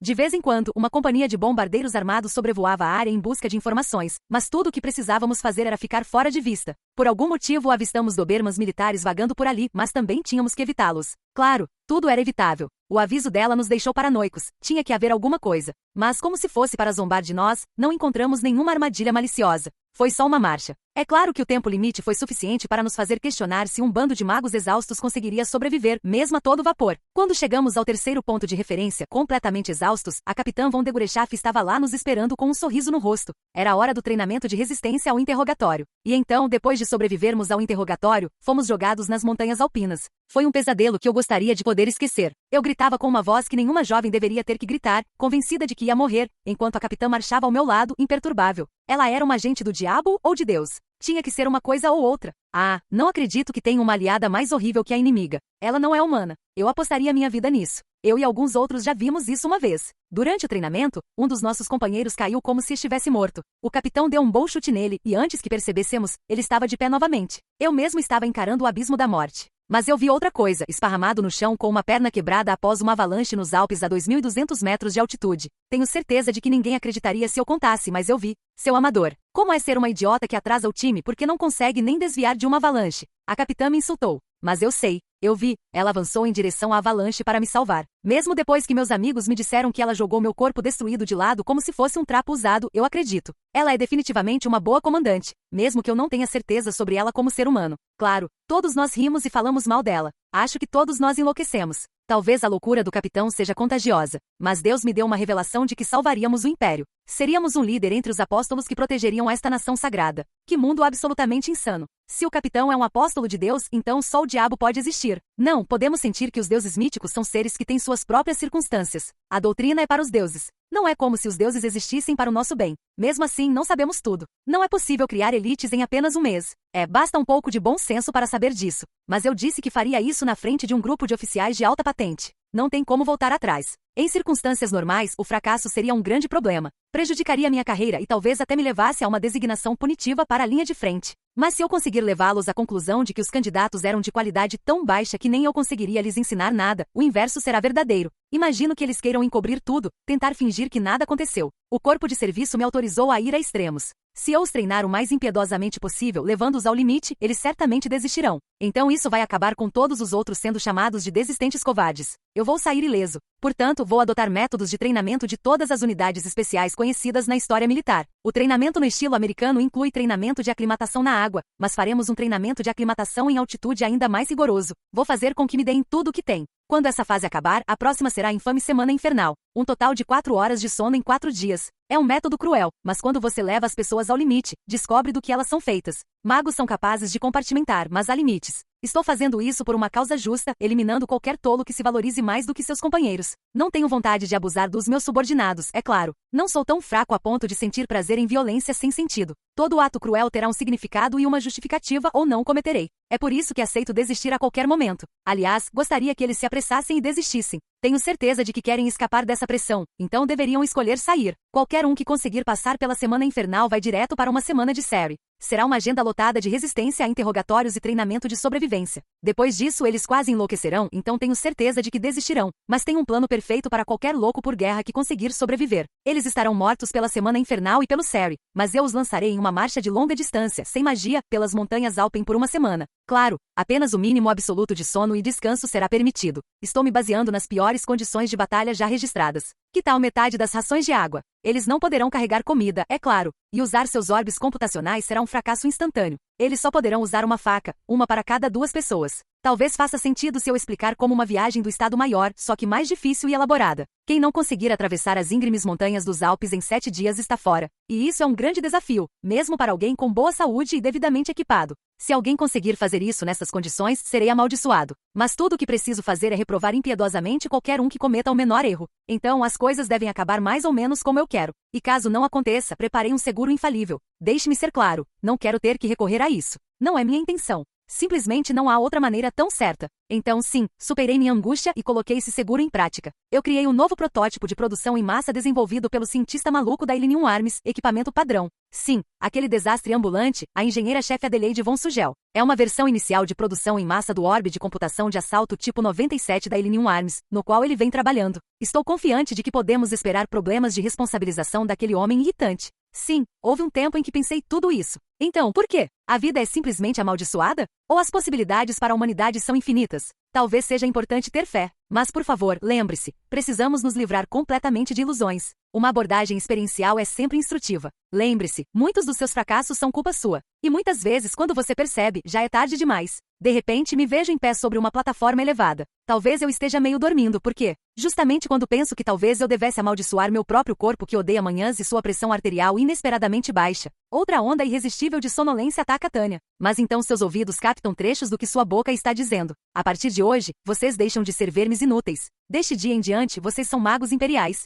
De vez em quando, uma companhia de bombardeiros armados sobrevoava a área em busca de informações, mas tudo o que precisávamos fazer era ficar fora de vista. Por algum motivo avistamos dobermans militares vagando por ali, mas também tínhamos que evitá-los. Claro, tudo era evitável. O aviso dela nos deixou paranoicos, tinha que haver alguma coisa. Mas como se fosse para zombar de nós, não encontramos nenhuma armadilha maliciosa. Foi só uma marcha. É claro que o tempo limite foi suficiente para nos fazer questionar se um bando de magos exaustos conseguiria sobreviver, mesmo a todo vapor. Quando chegamos ao terceiro ponto de referência, completamente exaustos, a capitã von Degorechaf estava lá nos esperando com um sorriso no rosto. Era a hora do treinamento de resistência ao interrogatório. E então, depois de sobrevivermos ao interrogatório, fomos jogados nas montanhas alpinas. Foi um pesadelo que eu gostaria de poder esquecer. Eu gritava com uma voz que nenhuma jovem deveria ter que gritar, convencida de que ia morrer, enquanto a capitã marchava ao meu lado, imperturbável. Ela era uma agente do diabo ou de Deus? Tinha que ser uma coisa ou outra. Ah, não acredito que tenha uma aliada mais horrível que a inimiga. Ela não é humana. Eu apostaria minha vida nisso. Eu e alguns outros já vimos isso uma vez. Durante o treinamento, um dos nossos companheiros caiu como se estivesse morto. O capitão deu um bom chute nele e antes que percebêssemos, ele estava de pé novamente. Eu mesmo estava encarando o abismo da morte. Mas eu vi outra coisa, esparramado no chão com uma perna quebrada após uma avalanche nos Alpes a 2.200 metros de altitude. Tenho certeza de que ninguém acreditaria se eu contasse, mas eu vi. Seu amador. Como é ser uma idiota que atrasa o time porque não consegue nem desviar de uma avalanche? A capitã me insultou. Mas eu sei. Eu vi. Ela avançou em direção à avalanche para me salvar. Mesmo depois que meus amigos me disseram que ela jogou meu corpo destruído de lado como se fosse um trapo usado, eu acredito. Ela é definitivamente uma boa comandante, mesmo que eu não tenha certeza sobre ela como ser humano. Claro, todos nós rimos e falamos mal dela. Acho que todos nós enlouquecemos. Talvez a loucura do capitão seja contagiosa, mas Deus me deu uma revelação de que salvaríamos o império. Seríamos um líder entre os apóstolos que protegeriam esta nação sagrada. Que mundo absolutamente insano. Se o capitão é um apóstolo de Deus, então só o diabo pode existir. Não, podemos sentir que os deuses míticos são seres que têm suas próprias circunstâncias. A doutrina é para os deuses. Não é como se os deuses existissem para o nosso bem. Mesmo assim, não sabemos tudo. Não é possível criar elites em apenas um mês. Basta um pouco de bom senso para saber disso. Mas eu disse que faria isso na frente de um grupo de oficiais de alta patente. Não tem como voltar atrás. Em circunstâncias normais, o fracasso seria um grande problema. Prejudicaria minha carreira e talvez até me levasse a uma designação punitiva para a linha de frente. Mas se eu conseguir levá-los à conclusão de que os candidatos eram de qualidade tão baixa que nem eu conseguiria lhes ensinar nada, o inverso será verdadeiro. Imagino que eles queiram encobrir tudo, tentar fingir que nada aconteceu. O corpo de serviço me autorizou a ir a extremos. Se eu os treinar o mais impiedosamente possível, levando-os ao limite, eles certamente desistirão. Então isso vai acabar com todos os outros sendo chamados de desistentes covardes. Eu vou sair ileso. Portanto, vou adotar métodos de treinamento de todas as unidades especiais conhecidas na história militar. O treinamento no estilo americano inclui treinamento de aclimatação na água, mas faremos um treinamento de aclimatação em altitude ainda mais rigoroso. Vou fazer com que me deem tudo o que tem. Quando essa fase acabar, a próxima será a infame Semana Infernal. Um total de 4 horas de sono em 4 dias. É um método cruel, mas quando você leva as pessoas ao limite, descobre do que elas são feitas. Magos são capazes de compartimentar, mas há limites. Estou fazendo isso por uma causa justa, eliminando qualquer tolo que se valorize mais do que seus companheiros. Não tenho vontade de abusar dos meus subordinados, é claro. Não sou tão fraco a ponto de sentir prazer em violência sem sentido. Todo ato cruel terá um significado e uma justificativa ou não cometerei. É por isso que aceito desistir a qualquer momento. Aliás, gostaria que eles se apressassem e desistissem. Tenho certeza de que querem escapar dessa pressão, então deveriam escolher sair. Qualquer um que conseguir passar pela Semana Infernal vai direto para uma semana de série. Será uma agenda lotada de resistência a interrogatórios e treinamento de sobrevivência. Depois disso, eles quase enlouquecerão, então tenho certeza de que desistirão. Mas tenho um plano perfeito para qualquer louco por guerra que conseguir sobreviver. Eles estarão mortos pela Semana Infernal e pelo série, mas eu os lançarei em uma marcha de longa distância, sem magia, pelas montanhas Alpen por uma semana. Claro, apenas o mínimo absoluto de sono e descanso será permitido. Estou me baseando nas piores condições de batalha já registradas. Que tal metade das rações de água? Eles não poderão carregar comida, é claro, e usar seus orbes computacionais será um fracasso instantâneo. Eles só poderão usar uma faca, uma para cada 2 pessoas. Talvez faça sentido se eu explicar como uma viagem do Estado Maior, só que mais difícil e elaborada. Quem não conseguir atravessar as íngremes montanhas dos Alpes em 7 dias está fora. E isso é um grande desafio, mesmo para alguém com boa saúde e devidamente equipado. Se alguém conseguir fazer isso nessas condições, serei amaldiçoado. Mas tudo o que preciso fazer é reprovar impiedosamente qualquer um que cometa o menor erro. Então as coisas devem acabar mais ou menos como eu quero. E caso não aconteça, preparei um seguro infalível. Deixe-me ser claro, não quero ter que recorrer a isso. Não é minha intenção. Simplesmente não há outra maneira tão certa. Então sim, superei minha angústia e coloquei esse seguro em prática. Eu criei um novo protótipo de produção em massa desenvolvido pelo cientista maluco da Illinium Arms, equipamento padrão. Sim, aquele desastre ambulante, a engenheira-chefe Adelaide von Sugel. É uma versão inicial de produção em massa do orbe de computação de assalto tipo 97 da Illinium Arms, no qual ele vem trabalhando. Estou confiante de que podemos esperar problemas de responsabilização daquele homem irritante. Sim, houve um tempo em que pensei tudo isso. Então, por quê? A vida é simplesmente amaldiçoada? Ou as possibilidades para a humanidade são infinitas? Talvez seja importante ter fé. Mas, por favor, lembre-se, precisamos nos livrar completamente de ilusões. Uma abordagem experiencial é sempre instrutiva. Lembre-se, muitos dos seus fracassos são culpa sua. E muitas vezes, quando você percebe, já é tarde demais. De repente, me vejo em pé sobre uma plataforma elevada. Talvez eu esteja meio dormindo, por quê? Justamente quando penso que talvez eu devesse amaldiçoar meu próprio corpo que odeia manhãs e sua pressão arterial inesperadamente baixa. Outra onda irresistível de sonolência ataca Tânia. Mas então seus ouvidos captam trechos do que sua boca está dizendo. A partir de hoje, vocês deixam de ser vermes inúteis. Deste dia em diante, vocês são magos imperiais.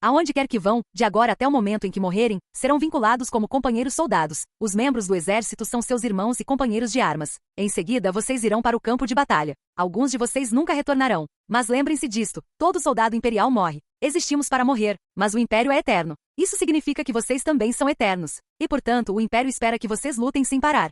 Aonde quer que vão, de agora até o momento em que morrerem, serão vinculados como companheiros soldados. Os membros do exército são seus irmãos e companheiros de armas. Em seguida, vocês irão para o campo de batalha. Alguns de vocês nunca retornarão. Mas lembrem-se disto, todo soldado imperial morre. Existimos para morrer, mas o império é eterno. Isso significa que vocês também são eternos. E, portanto, o império espera que vocês lutem sem parar.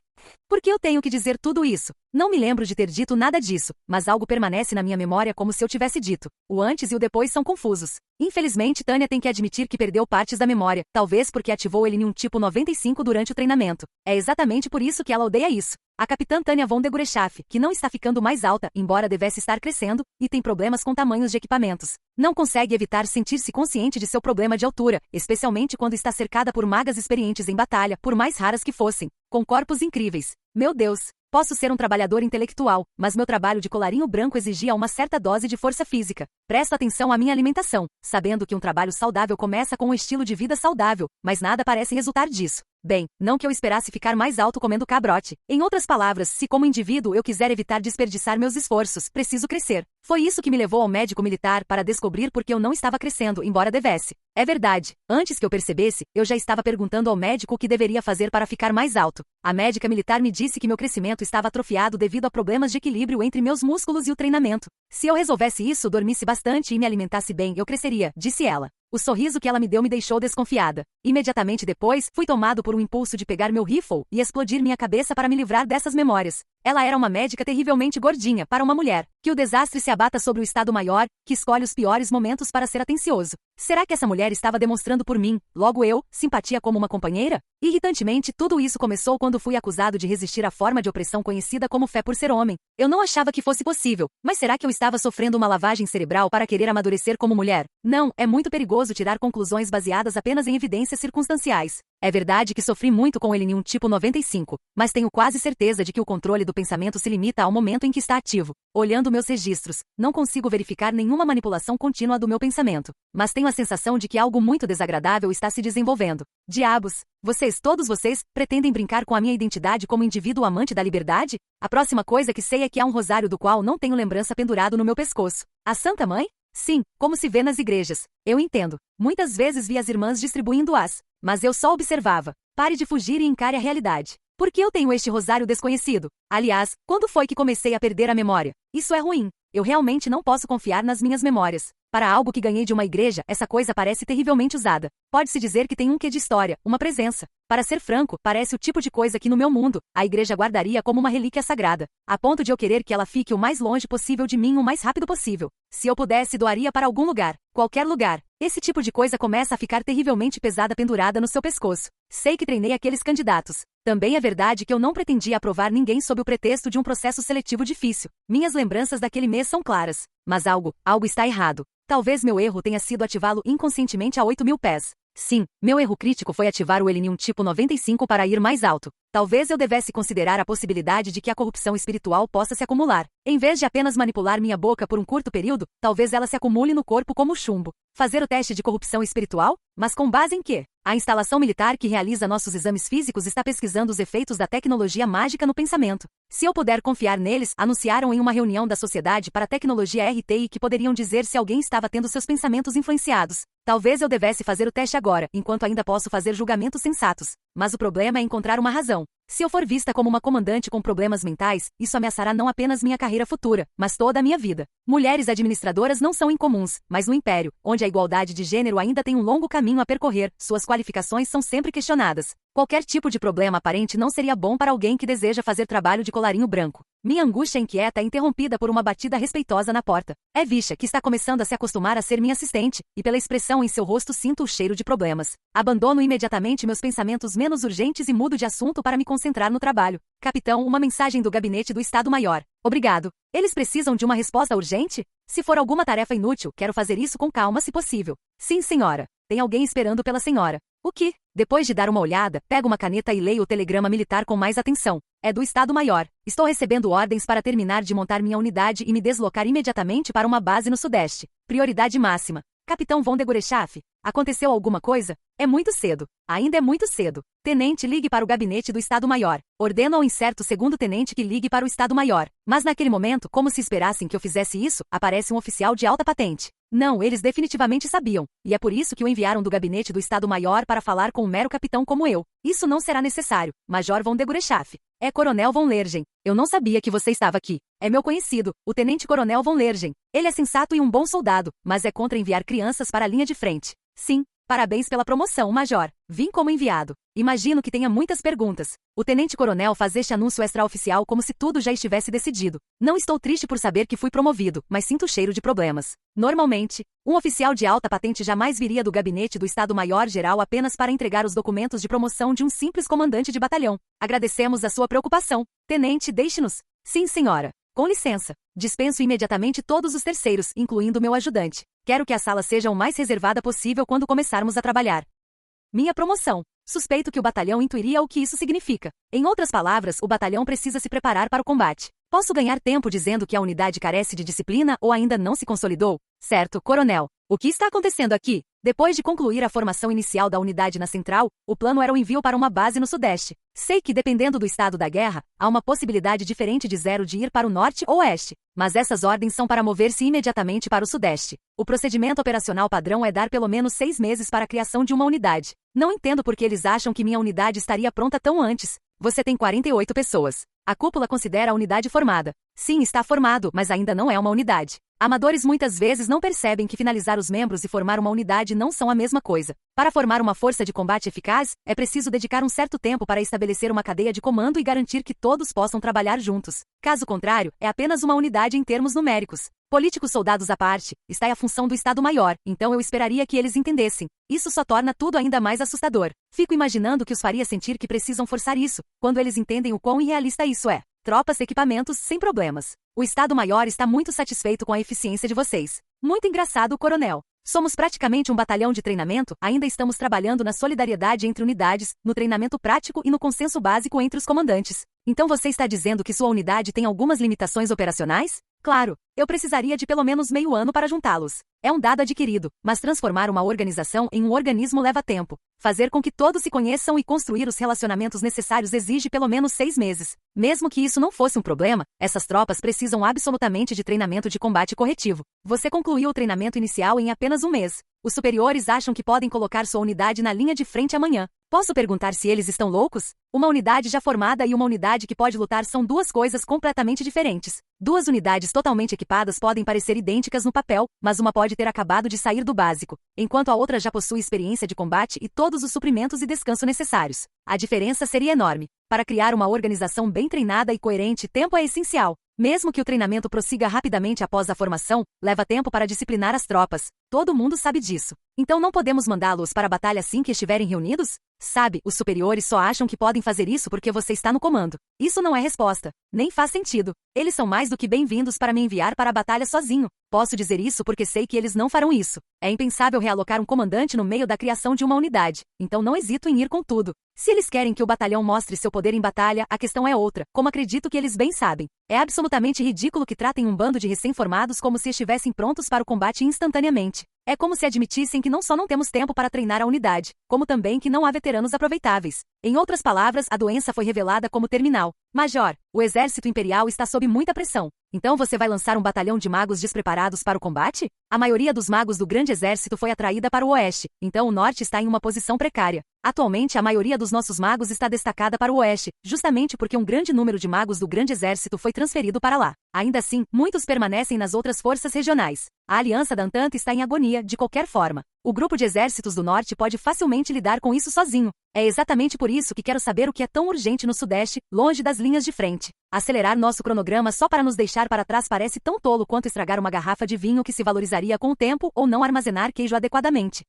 Por que eu tenho que dizer tudo isso? Não me lembro de ter dito nada disso, mas algo permanece na minha memória como se eu tivesse dito. O antes e o depois são confusos. Infelizmente, Tânia tem que admitir que perdeu partes da memória, talvez porque ativou ele em um tipo 95 durante o treinamento. É exatamente por isso que ela odeia isso. A capitã Tânia von de Gurechaff, que não está ficando mais alta, embora devesse estar crescendo, e tem problemas com tamanhos de equipamentos. Não consegue evitar sentir-se consciente de seu problema de altura, especialmente quando está cercada por magas experientes em batalha, por mais raras que fossem, com corpos incríveis. Meu Deus! Posso ser um trabalhador intelectual, mas meu trabalho de colarinho branco exigia uma certa dose de força física. Presto atenção à minha alimentação, sabendo que um trabalho saudável começa com um estilo de vida saudável, mas nada parece resultar disso. Bem, não que eu esperasse ficar mais alto comendo cabrote. Em outras palavras, se como indivíduo eu quiser evitar desperdiçar meus esforços, preciso crescer. Foi isso que me levou ao médico militar para descobrir por que eu não estava crescendo, embora devesse. É verdade, antes que eu percebesse, eu já estava perguntando ao médico o que deveria fazer para ficar mais alto. A médica militar me disse que meu crescimento estava atrofiado devido a problemas de equilíbrio entre meus músculos e o treinamento. Se eu resolvesse isso, dormisse bastante e me alimentasse bem, eu cresceria, disse ela. O sorriso que ela me deu me deixou desconfiada. Imediatamente depois, fui tomado por um impulso de pegar meu rifle e explodir minha cabeça para me livrar dessas memórias. Ela era uma médica terrivelmente gordinha para uma mulher. Que o desastre se abata sobre o Estado-Maior, que escolhe os piores momentos para ser atencioso. Será que essa mulher estava demonstrando por mim, logo eu, simpatia como uma companheira? Irritantemente, tudo isso começou quando fui acusado de resistir à forma de opressão conhecida como fé por ser homem. Eu não achava que fosse possível, mas será que eu estava sofrendo uma lavagem cerebral para querer amadurecer como mulher? Não, é muito perigoso tirar conclusões baseadas apenas em evidências circunstanciais. É verdade que sofri muito com ele em um tipo 95, mas tenho quase certeza de que o controle do pensamento se limita ao momento em que está ativo. Olhando meus registros, não consigo verificar nenhuma manipulação contínua do meu pensamento, mas tenho a sensação de que algo muito desagradável está se desenvolvendo. Diabos! Todos vocês, pretendem brincar com a minha identidade como indivíduo amante da liberdade? A próxima coisa que sei é que há um rosário do qual não tenho lembrança pendurado no meu pescoço. A Santa Mãe? Sim, como se vê nas igrejas. Eu entendo. Muitas vezes vi as irmãs distribuindo-as, mas eu só observava. Pare de fugir e encare a realidade. Por que eu tenho este rosário desconhecido? Aliás, quando foi que comecei a perder a memória? Isso é ruim. Eu realmente não posso confiar nas minhas memórias. Para algo que ganhei de uma igreja, essa coisa parece terrivelmente usada. Pode-se dizer que tem um quê de história, uma presença. Para ser franco, parece o tipo de coisa que no meu mundo, a igreja guardaria como uma relíquia sagrada, a ponto de eu querer que ela fique o mais longe possível de mim o mais rápido possível. Se eu pudesse, doaria para algum lugar, qualquer lugar. Esse tipo de coisa começa a ficar terrivelmente pesada pendurada no seu pescoço. Sei que treinei aqueles candidatos. Também é verdade que eu não pretendia aprovar ninguém sob o pretexto de um processo seletivo difícil. Minhas lembranças daquele mês são claras. Mas algo está errado. Talvez meu erro tenha sido ativá-lo inconscientemente a 8.000 pés. Sim, meu erro crítico foi ativar o Elenium tipo 95 para ir mais alto. Talvez eu devesse considerar a possibilidade de que a corrupção espiritual possa se acumular. Em vez de apenas manipular minha boca por um curto período, talvez ela se acumule no corpo como chumbo. Fazer o teste de corrupção espiritual? Mas com base em quê? A instalação militar que realiza nossos exames físicos está pesquisando os efeitos da tecnologia mágica no pensamento. Se eu puder confiar neles, anunciaram em uma reunião da Sociedade para Tecnologia RTI que poderiam dizer se alguém estava tendo seus pensamentos influenciados. Talvez eu devesse fazer o teste agora, enquanto ainda posso fazer julgamentos sensatos. Mas o problema é encontrar uma razão. Se eu for vista como uma comandante com problemas mentais, isso ameaçará não apenas minha carreira futura, mas toda a minha vida. Mulheres administradoras não são incomuns, mas no Império, onde a igualdade de gênero ainda tem um longo caminho a percorrer, suas qualificações são sempre questionadas. Qualquer tipo de problema aparente não seria bom para alguém que deseja fazer trabalho de colarinho branco. Minha angústia inquieta é interrompida por uma batida respeitosa na porta. É Visha, que está começando a se acostumar a ser minha assistente, e pela expressão em seu rosto sinto o cheiro de problemas. Abandono imediatamente meus pensamentos menos urgentes e mudo de assunto para me concentrar no trabalho. Capitão, uma mensagem do gabinete do Estado-Maior. Obrigado. Eles precisam de uma resposta urgente? Se for alguma tarefa inútil, quero fazer isso com calma se possível. Sim, senhora. Tem alguém esperando pela senhora. O que? Depois de dar uma olhada, pego uma caneta e leio o telegrama militar com mais atenção. É do Estado-Maior. Estou recebendo ordens para terminar de montar minha unidade e me deslocar imediatamente para uma base no Sudeste. Prioridade máxima. Capitão von de Gurechaff, aconteceu alguma coisa? É muito cedo. Ainda é muito cedo. Tenente, ligue para o gabinete do Estado-Maior. Ordeno ao incerto segundo-tenente que ligue para o Estado-Maior. Mas naquele momento, como se esperassem que eu fizesse isso, aparece um oficial de alta patente. Não, eles definitivamente sabiam. E é por isso que o enviaram do gabinete do Estado-Maior para falar com um mero capitão como eu. Isso não será necessário. Major von de Gurechaff. É Coronel von Lergen. Eu não sabia que você estava aqui. É meu conhecido, o Tenente Coronel von Lergen. Ele é sensato e um bom soldado, mas é contra enviar crianças para a linha de frente. Sim. Parabéns pela promoção, Major. Vim como enviado. Imagino que tenha muitas perguntas. O tenente-coronel faz este anúncio extraoficial como se tudo já estivesse decidido. Não estou triste por saber que fui promovido, mas sinto o cheiro de problemas. Normalmente, um oficial de alta patente jamais viria do gabinete do Estado-Maior-Geral apenas para entregar os documentos de promoção de um simples comandante de batalhão. Agradecemos a sua preocupação. Tenente, deixe-nos. Sim, senhora. Com licença. Dispenso imediatamente todos os terceiros, incluindo meu ajudante. Quero que a sala seja o mais reservada possível quando começarmos a trabalhar. Minha promoção. Suspeito que o batalhão intuiria o que isso significa. Em outras palavras, o batalhão precisa se preparar para o combate. Posso ganhar tempo dizendo que a unidade carece de disciplina ou ainda não se consolidou? Certo, coronel. O que está acontecendo aqui? Depois de concluir a formação inicial da unidade na central, o plano era o envio para uma base no Sudeste. Sei que, dependendo do estado da guerra, há uma possibilidade diferente de zero de ir para o Norte ou Oeste. Mas essas ordens são para mover-se imediatamente para o Sudeste. O procedimento operacional padrão é dar pelo menos 6 meses para a criação de uma unidade. Não entendo por que eles acham que minha unidade estaria pronta tão antes. Você tem 48 pessoas. A cúpula considera a unidade formada. Sim, está formado, mas ainda não é uma unidade. Amadores muitas vezes não percebem que finalizar os membros e formar uma unidade não são a mesma coisa. Para formar uma força de combate eficaz, é preciso dedicar um certo tempo para estabelecer uma cadeia de comando e garantir que todos possam trabalhar juntos. Caso contrário, é apenas uma unidade em termos numéricos. Políticos soldados à parte, está a função do Estado-Maior, então eu esperaria que eles entendessem. Isso só torna tudo ainda mais assustador. Fico imaginando que os faria sentir que precisam forçar isso, quando eles entendem o quão irrealista isso é. Tropas e equipamentos, sem problemas. O Estado-Maior está muito satisfeito com a eficiência de vocês. Muito engraçado, coronel. Somos praticamente um batalhão de treinamento, ainda estamos trabalhando na solidariedade entre unidades, no treinamento prático e no consenso básico entre os comandantes. Então você está dizendo que sua unidade tem algumas limitações operacionais? Claro, eu precisaria de pelo menos meio ano para juntá-los. É um dado adquirido, mas transformar uma organização em um organismo leva tempo. Fazer com que todos se conheçam e construir os relacionamentos necessários exige pelo menos 6 meses. Mesmo que isso não fosse um problema, essas tropas precisam absolutamente de treinamento de combate corretivo. Você concluiu o treinamento inicial em apenas um mês. Os superiores acham que podem colocar sua unidade na linha de frente amanhã. Posso perguntar se eles estão loucos? Uma unidade já formada e uma unidade que pode lutar são duas coisas completamente diferentes. Duas unidades totalmente equipadas podem parecer idênticas no papel, mas uma pode ter acabado de sair do básico, enquanto a outra já possui experiência de combate e todos os suprimentos e descanso necessários. A diferença seria enorme. Para criar uma organização bem treinada e coerente, tempo é essencial. Mesmo que o treinamento prossiga rapidamente após a formação, leva tempo para disciplinar as tropas. Todo mundo sabe disso. Então não podemos mandá-los para a batalha assim que estiverem reunidos? Sabe, os superiores só acham que podem fazer isso porque você está no comando. Isso não é resposta. Nem faz sentido. Eles são mais do que bem-vindos para me enviar para a batalha sozinho. Posso dizer isso porque sei que eles não farão isso. É impensável realocar um comandante no meio da criação de uma unidade. Então não hesito em ir com tudo. Se eles querem que o batalhão mostre seu poder em batalha, a questão é outra, como acredito que eles bem sabem. É absolutamente ridículo que tratem um bando de recém-formados como se estivessem prontos para o combate instantaneamente. É como se admitissem que não só não temos tempo para treinar a unidade, como também que não há veteranos aproveitáveis. Em outras palavras, a doença foi revelada como terminal. Major, o exército imperial está sob muita pressão. Então você vai lançar um batalhão de magos despreparados para o combate? A maioria dos magos do grande exército foi atraída para o oeste, então o norte está em uma posição precária. Atualmente, a maioria dos nossos magos está destacada para o oeste, justamente porque um grande número de magos do grande exército foi transferido para lá. Ainda assim, muitos permanecem nas outras forças regionais. A aliança da Entente está em agonia, de qualquer forma. O grupo de exércitos do norte pode facilmente lidar com isso sozinho. É exatamente por isso que quero saber o que é tão urgente no sudeste, longe das linhas de frente. Acelerar nosso cronograma só para nos deixar para trás parece tão tolo quanto estragar uma garrafa de vinho que se valorizaria com o tempo ou não armazenar queijo adequadamente.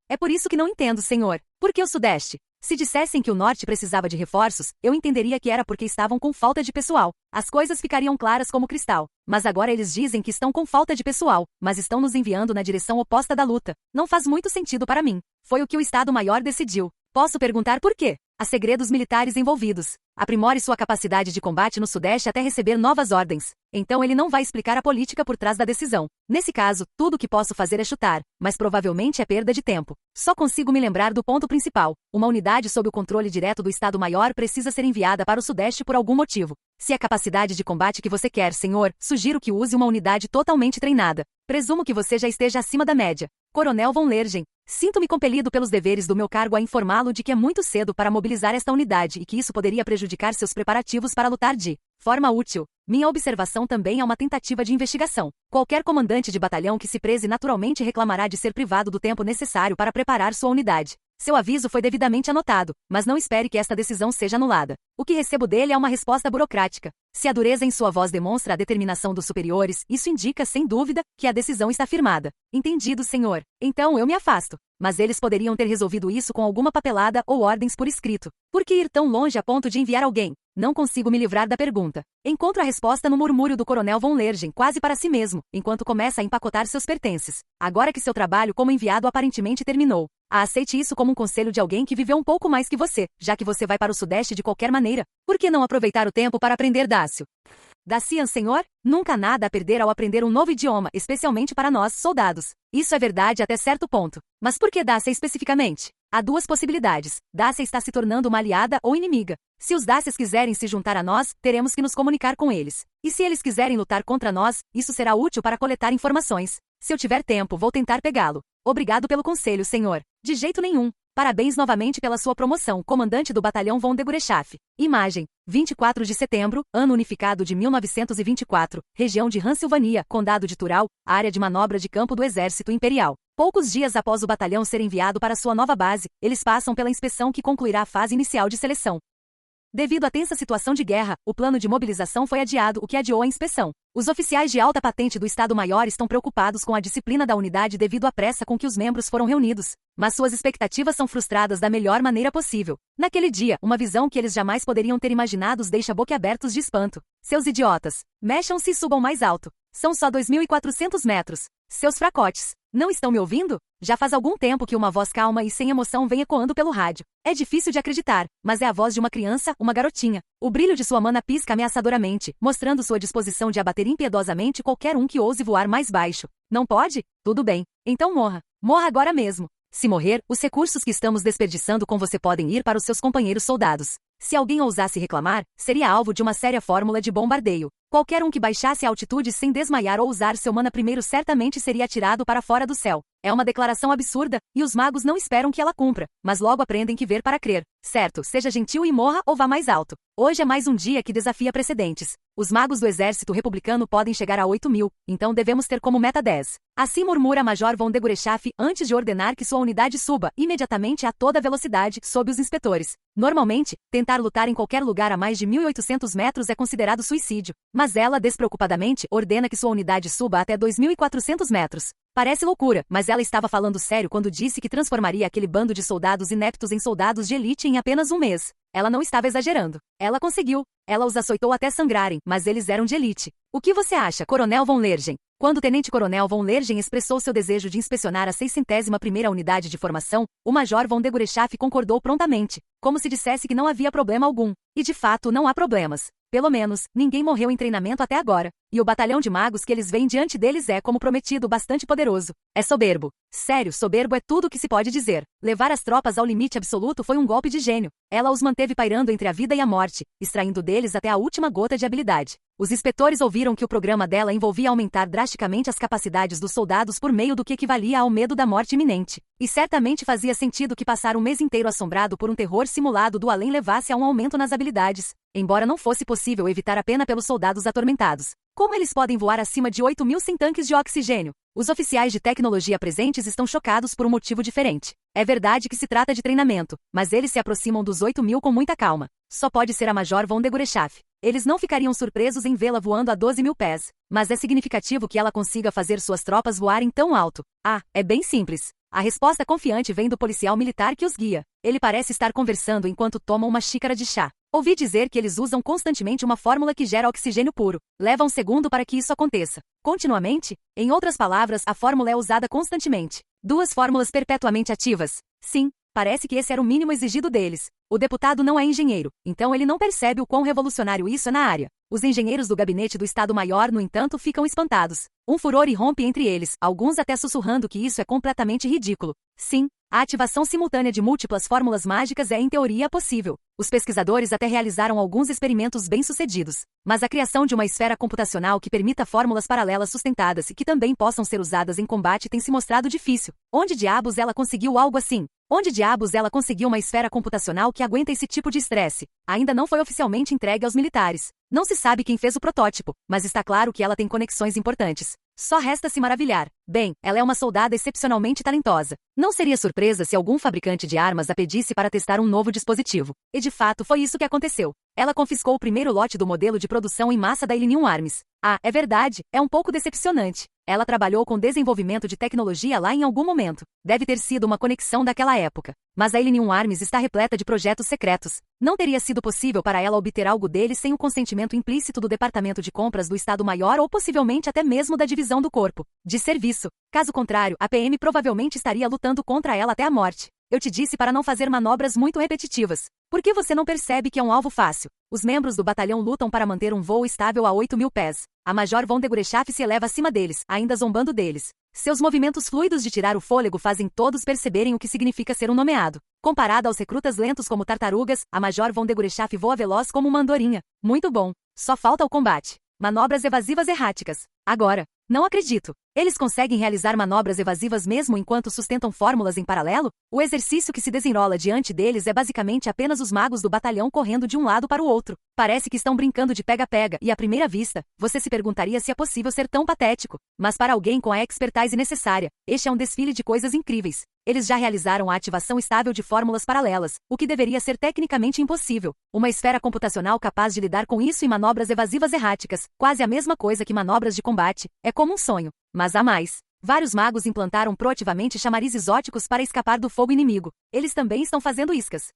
É por isso que não entendo, senhor. Por que o sudeste? Se dissessem que o norte precisava de reforços, eu entenderia que era porque estavam com falta de pessoal. As coisas ficariam claras como cristal. Mas agora eles dizem que estão com falta de pessoal, mas estão nos enviando na direção oposta da luta. Não faz muito sentido para mim. Foi o que o Estado-Maior decidiu. Posso perguntar por quê? Há segredos militares envolvidos. Aprimore sua capacidade de combate no Sudeste até receber novas ordens. Então ele não vai explicar a política por trás da decisão. Nesse caso, tudo o que posso fazer é chutar, mas provavelmente é perda de tempo. Só consigo me lembrar do ponto principal. Uma unidade sob o controle direto do Estado-Maior precisa ser enviada para o Sudeste por algum motivo. Se é a capacidade de combate que você quer, senhor, sugiro que use uma unidade totalmente treinada. Presumo que você já esteja acima da média. Coronel von Lergen, sinto-me compelido pelos deveres do meu cargo a informá-lo de que é muito cedo para mobilizar esta unidade e que isso poderia prejudicar seus preparativos para lutar de forma útil. Minha observação também é uma tentativa de investigação. Qualquer comandante de batalhão que se preze naturalmente reclamará de ser privado do tempo necessário para preparar sua unidade. Seu aviso foi devidamente anotado, mas não espere que esta decisão seja anulada. O que recebo dele é uma resposta burocrática. Se a dureza em sua voz demonstra a determinação dos superiores, isso indica, sem dúvida, que a decisão está firmada. Entendido, senhor. Então eu me afasto. Mas eles poderiam ter resolvido isso com alguma papelada ou ordens por escrito. Por que ir tão longe a ponto de enviar alguém? Não consigo me livrar da pergunta. Encontro a resposta no murmúrio do Coronel von Lergen, quase para si mesmo, enquanto começa a empacotar seus pertences. Agora que seu trabalho como enviado aparentemente terminou. Aceite isso como um conselho de alguém que viveu um pouco mais que você, já que você vai para o Sudeste de qualquer maneira. Por que não aproveitar o tempo para aprender Dácio? Dacian, senhor? Nunca há nada a perder ao aprender um novo idioma, especialmente para nós, soldados. Isso é verdade até certo ponto. Mas por que Dacia especificamente? Há duas possibilidades. Dacia está se tornando uma aliada ou inimiga. Se os Dacias quiserem se juntar a nós, teremos que nos comunicar com eles. E se eles quiserem lutar contra nós, isso será útil para coletar informações. Se eu tiver tempo, vou tentar pegá-lo. Obrigado pelo conselho, senhor. De jeito nenhum. Parabéns novamente pela sua promoção, comandante do batalhão von Degurechaf. Imagem. 24 de setembro, ano unificado de 1924, região de Hansilvania, condado de Tural, área de manobra de campo do Exército Imperial. Poucos dias após o batalhão ser enviado para sua nova base, eles passam pela inspeção que concluirá a fase inicial de seleção. Devido à tensa situação de guerra, o plano de mobilização foi adiado, o que adiou a inspeção. Os oficiais de alta patente do Estado-Maior estão preocupados com a disciplina da unidade devido à pressa com que os membros foram reunidos. Mas suas expectativas são frustradas da melhor maneira possível. Naquele dia, uma visão que eles jamais poderiam ter imaginado os deixa boquiabertos de espanto. Seus idiotas. Mexam-se e subam mais alto. São só 2.400 metros. Seus fracotes. Não estão me ouvindo? Já faz algum tempo que uma voz calma e sem emoção vem ecoando pelo rádio. É difícil de acreditar, mas é a voz de uma criança, uma garotinha. O brilho de sua mana pisca ameaçadoramente, mostrando sua disposição de abater impiedosamente qualquer um que ouse voar mais baixo. Não pode? Tudo bem. Então morra. Morra agora mesmo. Se morrer, os recursos que estamos desperdiçando com você podem ir para os seus companheiros soldados. Se alguém ousasse reclamar, seria alvo de uma séria fórmula de bombardeio. Qualquer um que baixasse a altitude sem desmaiar ou usar seu mana primeiro certamente seria atirado para fora do céu. É uma declaração absurda, e os magos não esperam que ela cumpra, mas logo aprendem que ver para crer. Certo, seja gentil e morra ou vá mais alto. Hoje é mais um dia que desafia precedentes. Os magos do exército republicano podem chegar a 8.000, então devemos ter como meta 10. Assim murmura Major von Degurechaf antes de ordenar que sua unidade suba imediatamente a toda velocidade sob os inspetores. Normalmente, tentar lutar em qualquer lugar a mais de 1.800 metros é considerado suicídio, mas ela despreocupadamente ordena que sua unidade suba até 2.400 metros. Parece loucura, mas ela estava falando sério quando disse que transformaria aquele bando de soldados ineptos em soldados de elite em apenas um mês. Ela não estava exagerando. Ela conseguiu. Ela os açoitou até sangrarem, mas eles eram de elite. O que você acha, Coronel von Lergen? Quando o Tenente-Coronel von Lergen expressou seu desejo de inspecionar a 601ª unidade de formação, o Major von Degurechaf concordou prontamente, como se dissesse que não havia problema algum. E de fato não há problemas. Pelo menos, ninguém morreu em treinamento até agora. E o batalhão de magos que eles veem diante deles é, como prometido, bastante poderoso. É soberbo. Sério, soberbo é tudo o que se pode dizer. Levar as tropas ao limite absoluto foi um golpe de gênio. Ela os manteve pairando entre a vida e a morte, extraindo deles até a última gota de habilidade. Os inspetores ouviram que o programa dela envolvia aumentar drasticamente as capacidades dos soldados por meio do que equivalia ao medo da morte iminente. E certamente fazia sentido que passar um mês inteiro assombrado por um terror simulado do além levasse a um aumento nas habilidades. Embora não fosse possível evitar a pena pelos soldados atormentados. Como eles podem voar acima de 8.000 sem tanques de oxigênio? Os oficiais de tecnologia presentes estão chocados por um motivo diferente. É verdade que se trata de treinamento, mas eles se aproximam dos 8.000 com muita calma. Só pode ser a Major von de Gurechaff. Eles não ficariam surpresos em vê-la voando a 12.000 pés. Mas é significativo que ela consiga fazer suas tropas voarem tão alto. Ah, é bem simples. A resposta confiante vem do policial militar que os guia. Ele parece estar conversando enquanto toma uma xícara de chá. Ouvi dizer que eles usam constantemente uma fórmula que gera oxigênio puro. Leva um segundo para que isso aconteça. Continuamente? Em outras palavras, a fórmula é usada constantemente. 2 fórmulas perpetuamente ativas. Sim, parece que esse era o mínimo exigido deles. O deputado não é engenheiro, então ele não percebe o quão revolucionário isso é na área. Os engenheiros do gabinete do Estado-Maior, no entanto, ficam espantados. Um furor irrompe entre eles, alguns até sussurrando que isso é completamente ridículo. Sim, a ativação simultânea de múltiplas fórmulas mágicas é em teoria possível. Os pesquisadores até realizaram alguns experimentos bem-sucedidos. Mas a criação de uma esfera computacional que permita fórmulas paralelas sustentadas e que também possam ser usadas em combate tem se mostrado difícil. Onde diabos ela conseguiu algo assim? Onde diabos ela conseguiu uma esfera computacional que aguenta esse tipo de estresse? Ainda não foi oficialmente entregue aos militares. Não se sabe quem fez o protótipo, mas está claro que ela tem conexões importantes. Só resta se maravilhar. Bem, ela é uma soldada excepcionalmente talentosa. Não seria surpresa se algum fabricante de armas a pedisse para testar um novo dispositivo. E de fato foi isso que aconteceu. Ela confiscou o primeiro lote do modelo de produção em massa da Illinium Arms. Ah, é verdade, é um pouco decepcionante. Ela trabalhou com desenvolvimento de tecnologia lá em algum momento. Deve ter sido uma conexão daquela época. Mas a Illinium Arms está repleta de projetos secretos. Não teria sido possível para ela obter algo deles sem o consentimento implícito do Departamento de Compras do Estado-Maior ou possivelmente até mesmo da Divisão do Corpo de Serviço. Caso contrário, a PM provavelmente estaria lutando contra ela até a morte. Eu te disse para não fazer manobras muito repetitivas. Por que você não percebe que é um alvo fácil? Os membros do batalhão lutam para manter um voo estável a 8.000 pés. A Major von de Gurechaff se eleva acima deles, ainda zombando deles. Seus movimentos fluidos de tirar o fôlego fazem todos perceberem o que significa ser um nomeado. Comparada aos recrutas lentos como tartarugas, a Major von de Gurechaff voa veloz como uma andorinha. Muito bom. Só falta o combate. Manobras evasivas erráticas. Agora. Não acredito. Eles conseguem realizar manobras evasivas mesmo enquanto sustentam fórmulas em paralelo? O exercício que se desenrola diante deles é basicamente apenas os magos do batalhão correndo de um lado para o outro. Parece que estão brincando de pega-pega e, à primeira vista, você se perguntaria se é possível ser tão patético. Mas para alguém com a expertise necessária, este é um desfile de coisas incríveis. Eles já realizaram a ativação estável de fórmulas paralelas, o que deveria ser tecnicamente impossível. Uma esfera computacional capaz de lidar com isso e manobras evasivas erráticas, quase a mesma coisa que manobras de combate, é como um sonho. Mas há mais. Vários magos implantaram proativamente chamarizes óticos para escapar do fogo inimigo. Eles também estão fazendo iscas.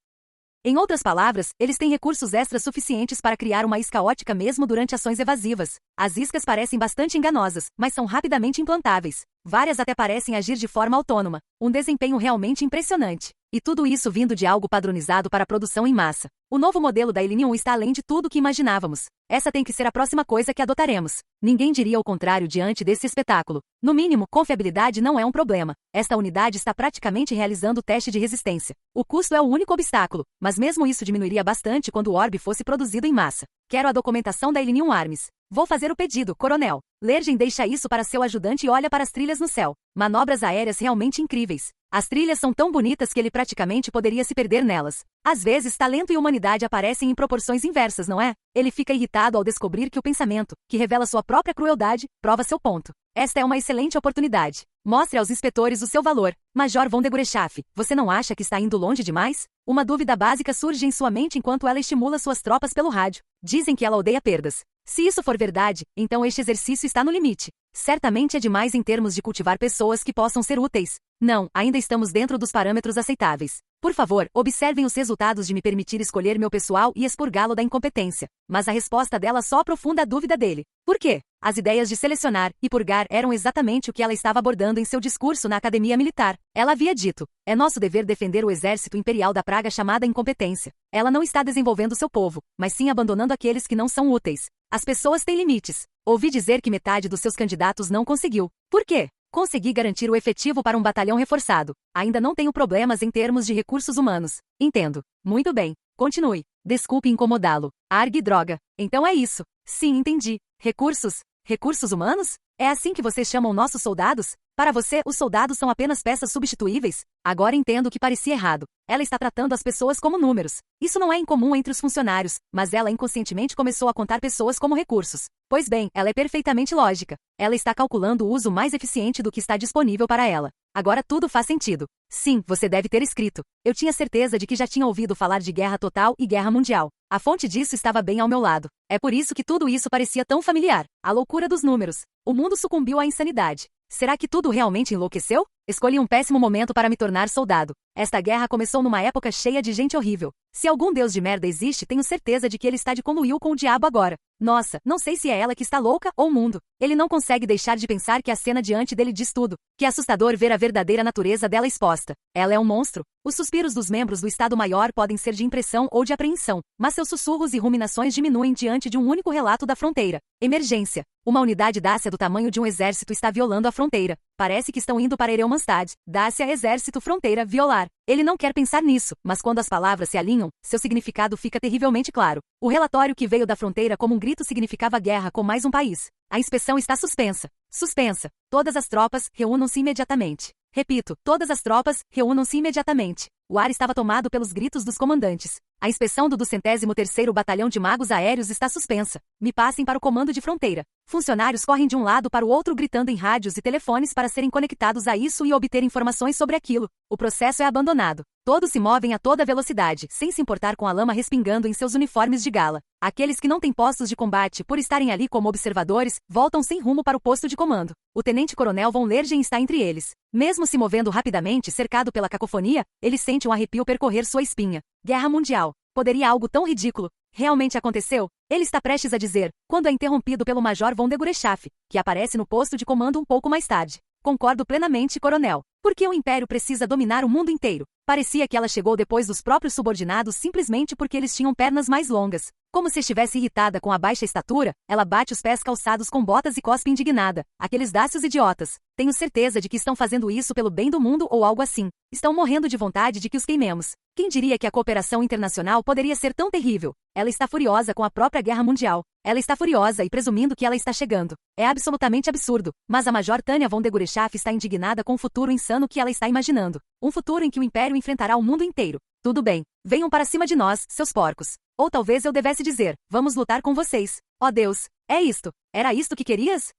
Em outras palavras, eles têm recursos extras suficientes para criar uma isca ótica mesmo durante ações evasivas. As iscas parecem bastante enganosas, mas são rapidamente implantáveis. Várias até parecem agir de forma autônoma. Um desempenho realmente impressionante. E tudo isso vindo de algo padronizado para produção em massa. O novo modelo da Illinium está além de tudo que imaginávamos. Essa tem que ser a próxima coisa que adotaremos. Ninguém diria o contrário diante desse espetáculo. No mínimo, confiabilidade não é um problema. Esta unidade está praticamente realizando o teste de resistência. O custo é o único obstáculo, mas mesmo isso diminuiria bastante quando o orbe fosse produzido em massa. Quero a documentação da Illinium Arms. Vou fazer o pedido, coronel. Lergen deixa isso para seu ajudante e olha para as trilhas no céu. Manobras aéreas realmente incríveis. As trilhas são tão bonitas que ele praticamente poderia se perder nelas. Às vezes, talento e humanidade aparecem em proporções inversas, não é? Ele fica irritado ao descobrir que o pensamento, que revela sua própria crueldade, prova seu ponto. Esta é uma excelente oportunidade. Mostre aos inspetores o seu valor. Major von de Gurechaff, você não acha que está indo longe demais? Uma dúvida básica surge em sua mente enquanto ela estimula suas tropas pelo rádio. Dizem que ela odeia perdas. Se isso for verdade, então este exercício está no limite. Certamente é demais em termos de cultivar pessoas que possam ser úteis. Não, ainda estamos dentro dos parâmetros aceitáveis. Por favor, observem os resultados de me permitir escolher meu pessoal e expurgá-lo da incompetência. Mas a resposta dela só aprofunda a dúvida dele. Por quê? As ideias de selecionar e purgar eram exatamente o que ela estava abordando em seu discurso na academia militar. Ela havia dito: é nosso dever defender o exército imperial da praga chamada incompetência. Ela não está desenvolvendo seu povo, mas sim abandonando aqueles que não são úteis. As pessoas têm limites. Ouvi dizer que metade dos seus candidatos não conseguiu. Por quê? Consegui garantir o efetivo para um batalhão reforçado. Ainda não tenho problemas em termos de recursos humanos. Entendo. Muito bem. Continue. Desculpe incomodá-lo. Argue droga. Então é isso. Sim, entendi. Recursos? Recursos humanos? É assim que vocês chamam nossos soldados? Para você, os soldados são apenas peças substituíveis? Agora entendo que parecia errado. Ela está tratando as pessoas como números. Isso não é incomum entre os funcionários, mas ela inconscientemente começou a contar pessoas como recursos. Pois bem, ela é perfeitamente lógica. Ela está calculando o uso mais eficiente do que está disponível para ela. Agora tudo faz sentido. Sim, você deve ter escrito. Eu tinha certeza de que já tinha ouvido falar de guerra total e guerra mundial. A fonte disso estava bem ao meu lado. É por isso que tudo isso parecia tão familiar. A loucura dos números. O mundo sucumbiu à insanidade. Será que tudo realmente enlouqueceu? Escolhi um péssimo momento para me tornar soldado. Esta guerra começou numa época cheia de gente horrível. Se algum deus de merda existe, tenho certeza de que ele está de conluio com o diabo agora. Nossa, não sei se é ela que está louca ou o mundo. Ele não consegue deixar de pensar que a cena diante dele diz tudo. Que assustador ver a verdadeira natureza dela exposta. Ela é um monstro. Os suspiros dos membros do Estado-Maior podem ser de impressão ou de apreensão, mas seus sussurros e ruminações diminuem diante de um único relato da fronteira. Emergência. Uma unidade Dácia do tamanho de um exército está violando a fronteira. Parece que estão indo para Ereumanstad. Dácia, exército, fronteira, violar. Ele não quer pensar nisso, mas quando as palavras se alinham, seu significado fica terrivelmente claro. O relatório que veio da fronteira como um grito significava guerra com mais um país. A inspeção está suspensa. Suspensa. Todas as tropas, reúnam-se imediatamente. Repito, todas as tropas, reúnam-se imediatamente. O ar estava tomado pelos gritos dos comandantes. A inspeção do 203º Batalhão de Magos Aéreos está suspensa. Me passem para o comando de fronteira. Funcionários correm de um lado para o outro gritando em rádios e telefones para serem conectados a isso e obter informações sobre aquilo. O processo é abandonado. Todos se movem a toda velocidade, sem se importar com a lama respingando em seus uniformes de gala. Aqueles que não têm postos de combate por estarem ali como observadores, voltam sem rumo para o posto de comando. O tenente-coronel von Lergen está entre eles. Mesmo se movendo rapidamente, cercado pela cacofonia, ele sente um arrepio percorrer sua espinha. Guerra mundial. Poderia algo tão ridículo realmente aconteceu? Ele está prestes a dizer, quando é interrompido pelo Major von de Gurechaff, que aparece no posto de comando um pouco mais tarde. Concordo plenamente, coronel. Porque o Império precisa dominar o mundo inteiro. Parecia que ela chegou depois dos próprios subordinados simplesmente porque eles tinham pernas mais longas. Como se estivesse irritada com a baixa estatura, ela bate os pés calçados com botas e cospe indignada. Aqueles dácios idiotas. Tenho certeza de que estão fazendo isso pelo bem do mundo ou algo assim. Estão morrendo de vontade de que os queimemos. Quem diria que a cooperação internacional poderia ser tão terrível? Ela está furiosa com a própria guerra mundial. Ela está furiosa e presumindo que ela está chegando. É absolutamente absurdo. Mas a Major Tanya von de Gurechaff está indignada com o futuro insano que ela está imaginando. Um futuro em que o Império enfrentará o mundo inteiro. Tudo bem. Venham para cima de nós, seus porcos. Ou talvez eu devesse dizer, vamos lutar com vocês. Ó Deus, é isto. Era isto que querias?